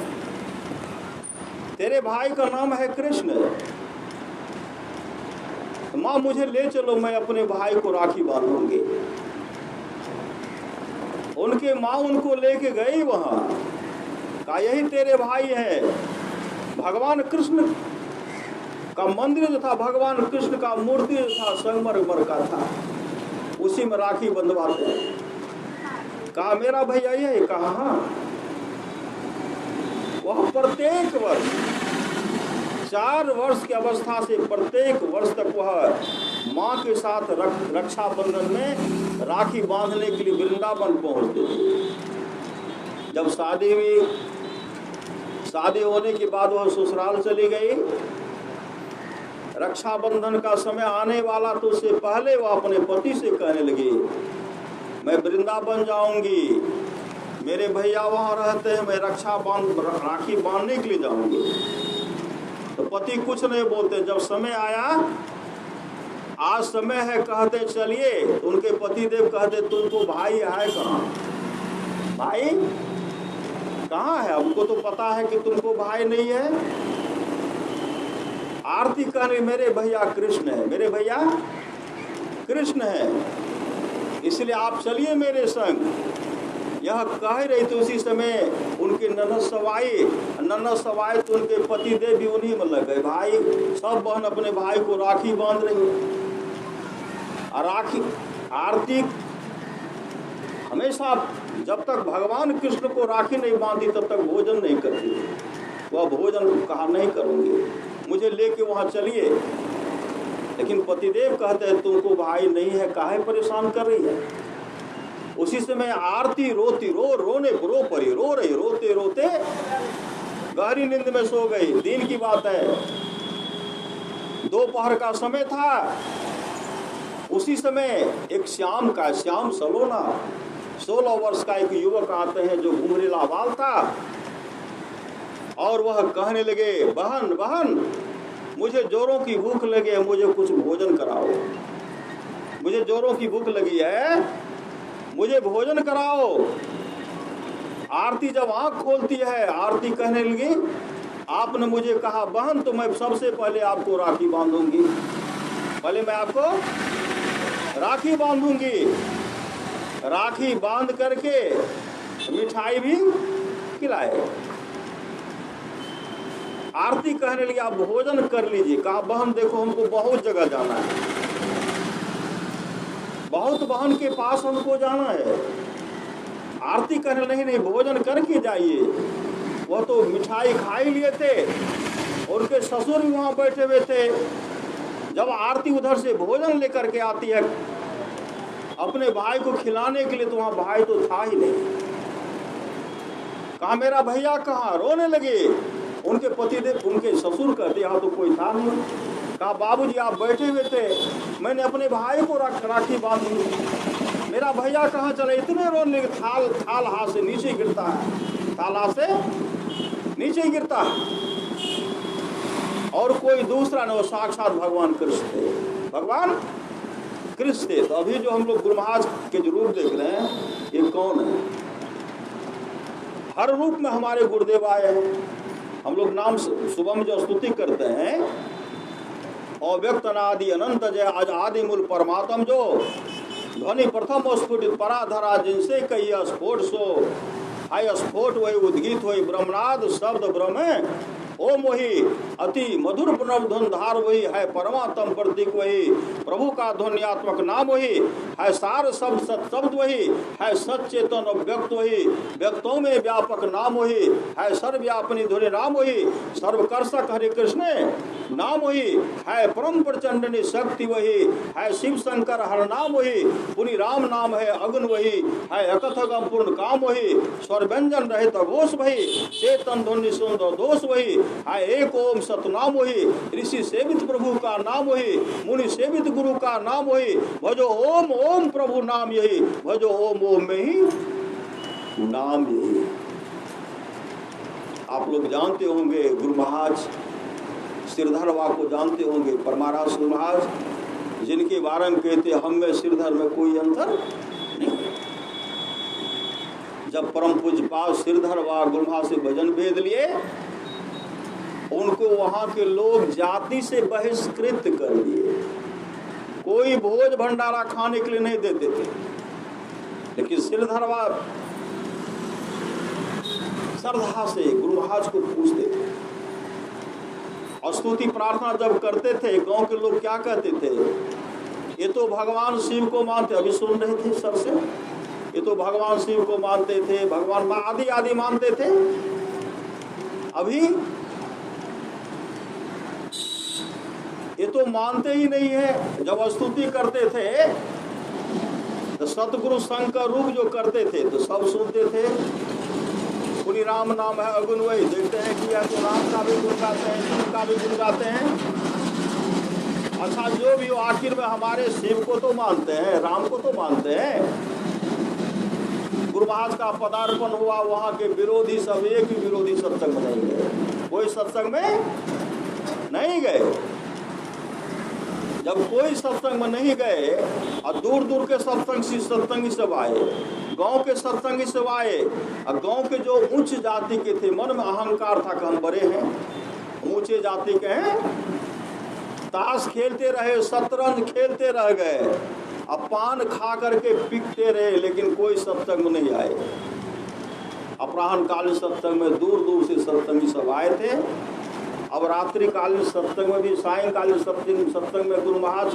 तेरे भाई का नाम है कृष्ण। माँ मुझे ले चलो, मैं अपने भाई को राखी बांधूंगी। उनके माँ उनको लेके गई वहां, कहा यही तेरे भाई है। भगवान कृष्ण का मंदिर जो था, भगवान कृष्ण का मूर्ति जो था, संगमरमर का था, उसी में राखी बंधवाते हैं। कहा मेरा भैया ये, कहा हाँ। वह प्रत्येक वर्ष 4 वर्ष की अवस्था से प्रत्येक वर्ष तक वह माँ के साथ रक्षाबंधन में राखी बांधने के लिए वृंदावन पहुंचते थे। जब शादी हुई, शादी होने के बाद वह ससुराल चली गई। रक्षाबंधन का समय आने वाला तो उससे पहले वह अपने पति से कहने लगी, मैं वृंदावन जाऊंगी, मेरे भैया वहां रहते हैं, मैं राखी बांधने के लिए जाऊंगी। तो पति कुछ नहीं बोलते। जब समय आया, आज समय है, कहते चलिए, तो उनके पति देव कहते तुमको भाई है कहाँ, भाई कहाँ है, हमको तो पता है कि तुमको भाई नहीं है। आरती कहने मेरे भैया कृष्ण है, मेरे भैया कृष्ण है, इसलिए आप चलिए मेरे संग। यह कह रही थी, उसी समय उनके ननद सवाई तो उनके पति देव भी उन्हीं में लग गए। भाई सब बहन अपने भाई को राखी बांध रही। और राखी आरती हमेशा, जब तक भगवान कृष्ण को राखी नहीं बांधी तब तक भोजन नहीं करती। वह भोजन कहा नहीं करूंगी, मुझे लेके वहां चलिए। लेकिन पतिदेव कहते हैं तुमको भाई नहीं है, काहे परेशान कर रही है। उसी समय आरती रोती रोने रो पड़ी, रो रही, रोते रोते गहरी नींद में सो गई। दिन की बात है, दोपहर का समय था। उसी समय एक श्याम सलोना 16 वर्ष का एक युवक आते हैं जो घुंघरीला बाल था, और वह कहने लगे, बहन मुझे जोरों की भूख लगी है, मुझे कुछ भोजन कराओ, मुझे जोरों की भूख लगी है, मुझे भोजन कराओ। आरती जब आंख खोलती है, आरती कहने लगी, आपने मुझे कहा बहन तो मैं सबसे पहले आपको राखी बांधूंगी, पहले मैं आपको राखी बांधूंगी, राखी बांध करके मिठाई भी खिलाए। आरती कहने लगी आप भोजन कर लीजिए। कहा बहन देखो हमको बहुत जगह जाना है, बहुत बहन के पास हमको जाना है। आरती करने नहीं, भोजन करके जाइए। वह तो मिठाई खा ही लिए थे, उनके ससुर भी वहाँ बैठे हुए थे। जब आरती उधर से भोजन लेकर के आती है अपने भाई को खिलाने के लिए, तो वहाँ भाई तो था ही नहीं। कहा मेरा भैया कहाँ, रोने लगे। उनके पतिदेव, उनके ससुर कहते यहाँ तो कोई था नहीं। कहा बाबूजी आप बैठे हुए थे, मैंने अपने भाई को राखी बांधी, मेरा भैया कहाँ चले। इतने रोने लगे, थाल हाथ से नीचे गिरता है, थाल हाथ से नीचे गिरता है। और कोई दूसरा नहीं, वो साक्षात भगवान कृष्ण थे, भगवान कृष्ण थे। तो अभी जो हम लोग गुरु महाराज के जो रूप देख रहे हैं, ये कौन है? हर रूप में हमारे गुरुदेव आए हैं। हम लोग नाम सुबह में जो स्तुति करते हैं, अव्यक्त अनादि अनंत जय आज आदि मूल परमात्म जो ध्वनि प्रथम स्फुटित पराधरा जिनसे कही स्फोट सो हाय स्फोट वही उद्गीत वही ब्रह्मनाद शब्द ब्रह्म ओम वही अति मधुर प्रणव धुन धार वही है परमात्म प्रतीक वही प्रभु का ध्वनियात्मक नाम वही है सार शब्द सत्शब्द वही है सचेतन व्यक्त वही व्यक्तों में व्यापक नाम वही है सर्वव्यापनी ध्वनि नाम वही सर्वकर्षक हरे कृष्ण नाम वही है परम प्रचंडनी शक्ति वही है शिव शंकर हर नाम वही पुरी राम नाम है अगुण वही है अकथगम पूर्ण काम वही स्वर व्यंजन रहित घोष वही चेतन ध्वनि सुंदर दोष वही है एक ओम सतनाम वही ऋषि सेवित प्रभु का नाम वही मुनि सेवित गुरु का नाम वही भजो ओम ओम प्रभु नाम यही भजो ओम ओम में ही नाम यही। आप लोग जानते होंगे गुरु महाराज सिरधरवा को जानते होंगे, परमाराज गुरु महाराज जिनके बारे में कहते हम में सिरधर में कोई अंतर नहीं। जब परम पूज्य पास सिरधरवा गुरु महाराज से भजन भेद लिए, उनको वहां के लोग जाति से बहिष्कृत कर दिए। कोई भोज भंडारा खाने के लिए नहीं देते थे। लेकिन सिरधरवा श्रद्धा से गुरु महाराज को पूछते थे और स्तुति प्रार्थना जब करते थे, गांव के लोग क्या कहते थे, ये तो भगवान शिव को मानते। अभी सुन रहे थे सर से, ये तो भगवान शिव को मानते थे, भगवान आदि आदि मानते थे। अभी ये तो मानते ही नहीं है। जब स्तुति करते थे तो सतगुरु संघ का रूप जो करते थे तो सब सुनते थे। पुरी राम नाम है अगुण वही, देखते हैं कि या तो राम का भी गुण गाते हैं, शिव का भी गुण गाते हैं। अच्छा जो भी हो, आखिर में हमारे शिव को तो मानते हैं, राम को तो मानते हैं। गुरु महाराज का पदार्पण हुआ, वहाँ के विरोधी सब एक ही विरोधी सत्संग में नहीं गए, कोई सत्संग में नहीं गए। जब कोई सत्संग में नहीं गए और दूर दूर के सत्संगी सब आए, गांव के सत्संगी सब आए, और गांव के जो उच्च जाति के थे, मन में अहंकार था कि हम बड़े हैं, ऊंचे जाति के हैं, ताश खेलते रहे, शतरंज खेलते रह गए, अब पान खा करके पीटते रहे, लेकिन कोई सत्संग में नहीं आए। अपराह्न कालीन सत्संग में दूर दूर से सत्संगी सब आए थे। अब रात्रि कालीन सत्संग में भी, सायंकालीन सत्संग में गुरु महाराज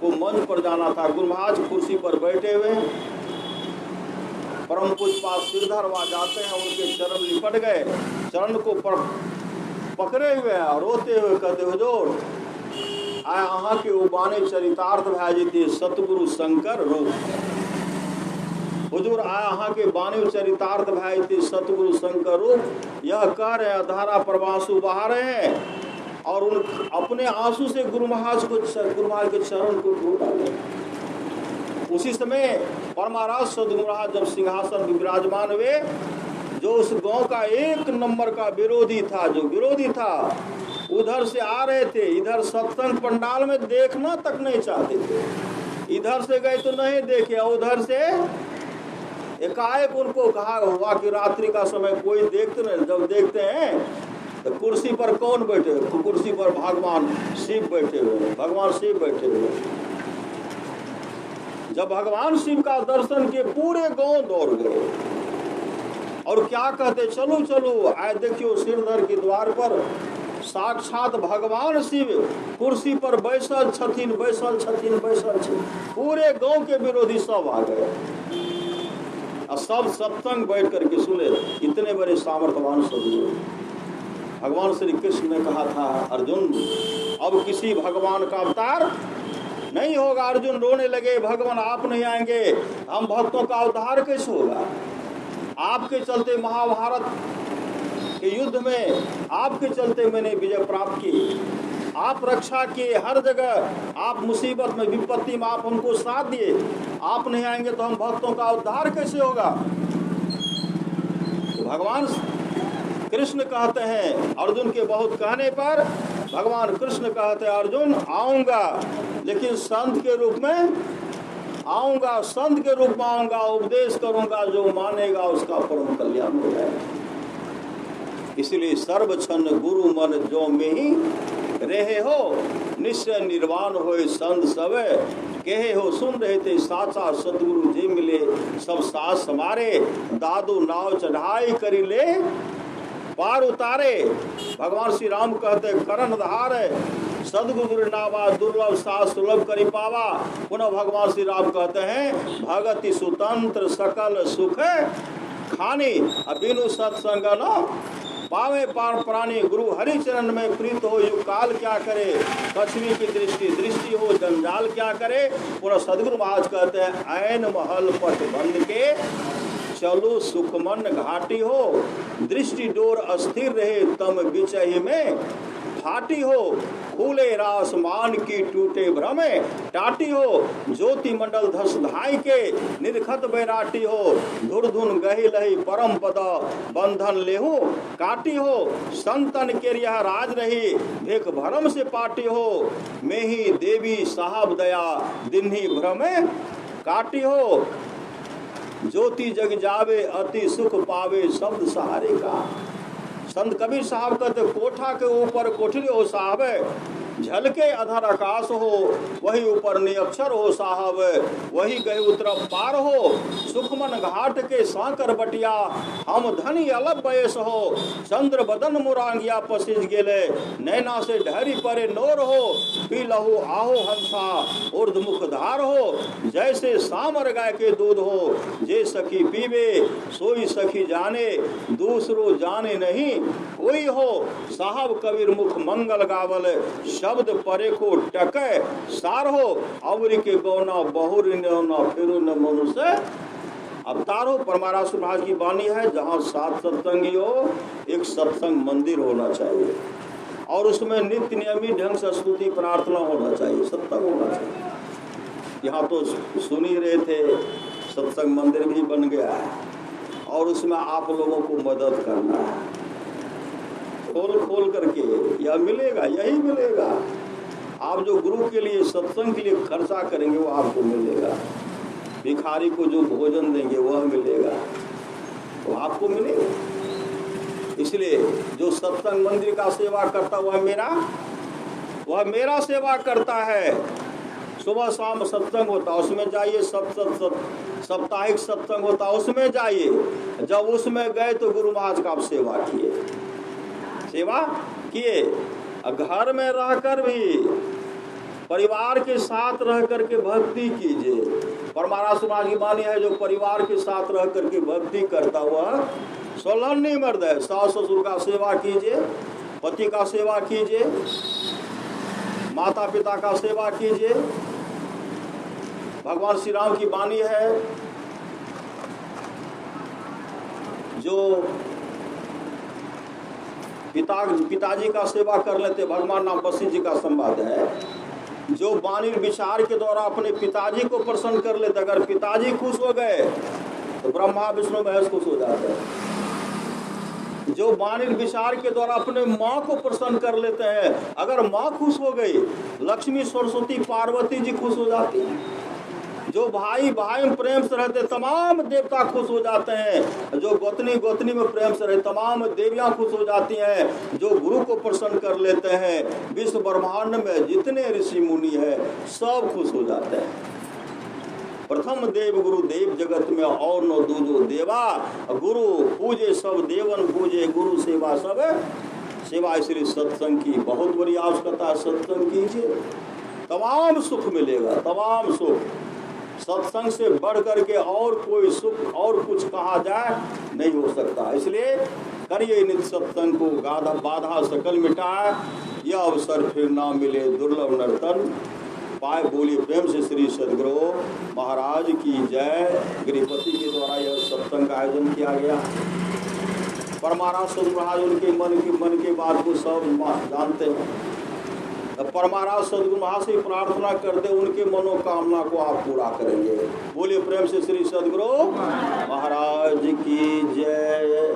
को मंच पर जाना था। गुरु महाराज कुर्सी पर बैठे हुए, परम पूज्य पास सिरधरवा जाते हैं, उनके चरण लिपट गए, चरण को पकड़े हुए और रोते हुए कहते हुजूर आय अहाँ के उबाने चरितार्थ भए जेते सतगुरु शंकर रूप। हुजूर आय अहाँ के बानी चरितार्थ भए जेते सतगुरु शंकर रूप। यह कह रहे हैं, धारा प्रवासु बहा रहे हैं और उन अपने आंसू से गुरु महाराज के चरण को धो डाले। उसी समय परमाराज सदगुरु महाराज जब सिंहासन विराजमान हुए, जो उस गांव का एक नंबर का विरोधी था, जो विरोधी था, उधर से आ रहे थे, इधर सत्संग पंडाल में देखना तक नहीं चाहते थे। इधर से गए तो नहीं देखे, उधर से एकाएक उनको कहा हुआ कि रात्रि का समय कोई देखते नहीं। जब देखते हैं तो कुर्सी पर कौन बैठे हुए? कुर्सी पर भगवान शिव बैठे हुए, भगवान शिव बैठे हुए। जब भगवान शिव का दर्शन किए, पूरे गांव दौड़ गए और क्या कहते, चलो चलो आए देखियो सिरधर के द्वार पर साक्षात भगवान शिव कुर्सी पर बैसल छथिन, बैसल छथिन, बैसल छथिन। पूरे गांव के विरोधी सब आ गए। और सब सत्संग बैठ करके सुने। इतने बड़े सामर्थ्यवान सदगुरु। भगवान श्री कृष्ण ने कहा था, अर्जुन अब किसी भगवान का अवतार नहीं होगा। अर्जुन रोने लगे, भगवान आप नहीं आएंगे, हम भक्तों का उद्धार कैसे होगा? आपके चलते महाभारत के युद्ध में आपके चलते मैंने विजय प्राप्त की, आप रक्षा किए, हर जगह आप मुसीबत में विपत्ति में आप हमको साथ दिए, आप नहीं आएंगे तो हम भक्तों का उद्धार कैसे होगा? तो भगवान कृष्ण कहते हैं, अर्जुन के बहुत कहने पर भगवान कृष्ण कहते हैं, अर्जुन आऊंगा लेकिन संत के रूप में आऊंगा, संत के रूप में आऊंगा, उपदेश करूंगा, जो मानेगा उसका परम कल्याण हो जाएगा। इसलिए सर्वक्षण गुरु मन जो में ही रहे हो, निश्चय निर्वाण होए संत सब कहे हो। सुन रहे थे साचा सतगुरु जी मिले, सब सास हमारे, दादू नाव चढ़ाई करी ले पार उतारे। भगवान श्री राम कहते करण धार सदगुरु नावा दुर्लभ सास सुलभ करी पावा। पुनः भगवान श्री राम कहते हैं भगति सुतंत्र सकल सुख खानी, बिनु सत्संग न पावे पार प्राणी। गुरु हरि चरण में प्रीत हो युग काल क्या करे, कछवी की दृष्टि हो जंजाल क्या करे। पुनः सदगुरु महाराज कहते हैं ऐन महल पट बंद के चलो सुखमन घाटी हो, दृष्टि डोर अस्थिर रहे तम बिचही में फाटी हो। फूले रास मान की टूटे भ्रमे टाटी हो, ज्योति मंडल धस धाई के निर्खत बैराटी हो। धुरधुन गही लही परम पद बंधन लेहू काटी हो, संतन के यह राज रही भेक भरम से पाटी हो। में ही देवी साहब दया दिन्ही भ्रमे काटी हो, ज्योति जग जावे अति सुख पावे शब्द सहारे का। संत कबीर साहब कहते कोठा के ऊपर कोठरी हो साहब, झलके अधर आकाश हो, वही ऊपर निअक्षर हो साहब, वही गए उतर पार हो। सुखमन घाट के सांकर बटिया हम धनी अलग बयस हो। चंद्र बदन मुरांगिया पसिज गेले, नैना से ढहरी परे नोर हो। पी लहू आहो हंसा उर्ध मुख धार हो, जैसे सामर गाय के दूध हो। जे सखी पीवे सोई सखी जाने, दूसरो जाने नहीं कोई हो। साहब कबीर मुख मंगल गावल, शब्द परे को टके सार हो। अवरी के गौना बहुर न फिर न मनुष्य अवतार हो। परमारास महाराज की वाणी है, जहाँ 7 सत्संगी हो, एक सत्संग मंदिर होना चाहिए और उसमें नित्य नियमित ढंग से स्तुति प्रार्थना होना चाहिए, सत्संग होना चाहिए। यहाँ तो सुन ही रहे थे, सत्संग मंदिर भी बन गया है और उसमें आप लोगों को मदद करना है। खोल करके यह मिलेगा, यही मिलेगा। आप जो गुरु के लिए सत्संग के लिए खर्चा करेंगे वो आपको मिलेगा। भिखारी को जो भोजन देंगे वह मिलेगा, वो आपको मिलेगा। इसलिए जो सत्संग मंदिर का सेवा करता वह मेरा सेवा करता है। सुबह शाम सत्संग होता उसमें जाइए, साप्ताहिक सत्संग होता उसमें जाइए। जब उसमें गए तो गुरु महाराज का आप सेवा किए। घर में रहकर भी परिवार के साथ रह करके भक्ति कीजिए। परमारास महाराज की वाणी है, जो परिवार के साथ रह करके भक्ति करता हुआ सोलहनी मर्द है। सास ससुर का सेवा कीजिए, पति का सेवा कीजिए, माता पिता का सेवा कीजिए। भगवान श्री राम की वाणी है, जो पिताजी का सेवा कर लेते, भगवान नाम वशिष्ठ जी का संवाद है, जो वाणी विचार के द्वारा अपने पिताजी को प्रसन्न कर लेते, अगर पिताजी खुश हो गए तो ब्रह्मा विष्णु महेश खुश हो जाते हैं। जो वाणी विचार के द्वारा अपने माँ को प्रसन्न कर लेते हैं, अगर माँ खुश हो गई, लक्ष्मी सरस्वती पार्वती जी खुश हो जाती हैं। जो भाई में प्रेम से रहते तमाम देवता खुश हो जाते हैं। जो गोतनी में प्रेम से रहते तमाम देवियां खुश हो जाती हैं। जो गुरु को प्रसन्न कर लेते हैं, विश्व ब्रह्मांड में जितने ऋषि मुनि हैं सब खुश हो जाते हैं। प्रथम देव गुरु देव जगत में और न दूजो देवा, गुरु पूजे सब देवन पूजे, गुरु सेवा सब सेवा। इसलिए सत्संग की बहुत बड़ी आवश्यकता है। सत्संग कीजिए, तमाम सुख मिलेगा, तमाम सुख। सत्संग से बढ़ करके और कोई सुख और कुछ कहा जाए नहीं हो सकता। इसलिए करिए नित्य सत्संग को, गाधा बाधा सकल मिटाए, यह अवसर फिर ना मिले दुर्लभ नर्तन पाए। बोलिए प्रेम से श्री सदगुरु महाराज की जय। गिरिपति के द्वारा यह सत्संग का आयोजन किया गया। परमाराज सदगुरु महाराज उनके मन की बात को सब जानते हैं। परमाराज सदगुरु महाराज से प्रार्थना करते उनके मनोकामना को आप पूरा करेंगे। बोलिए प्रेम से श्री सदगुरु महाराज की जय।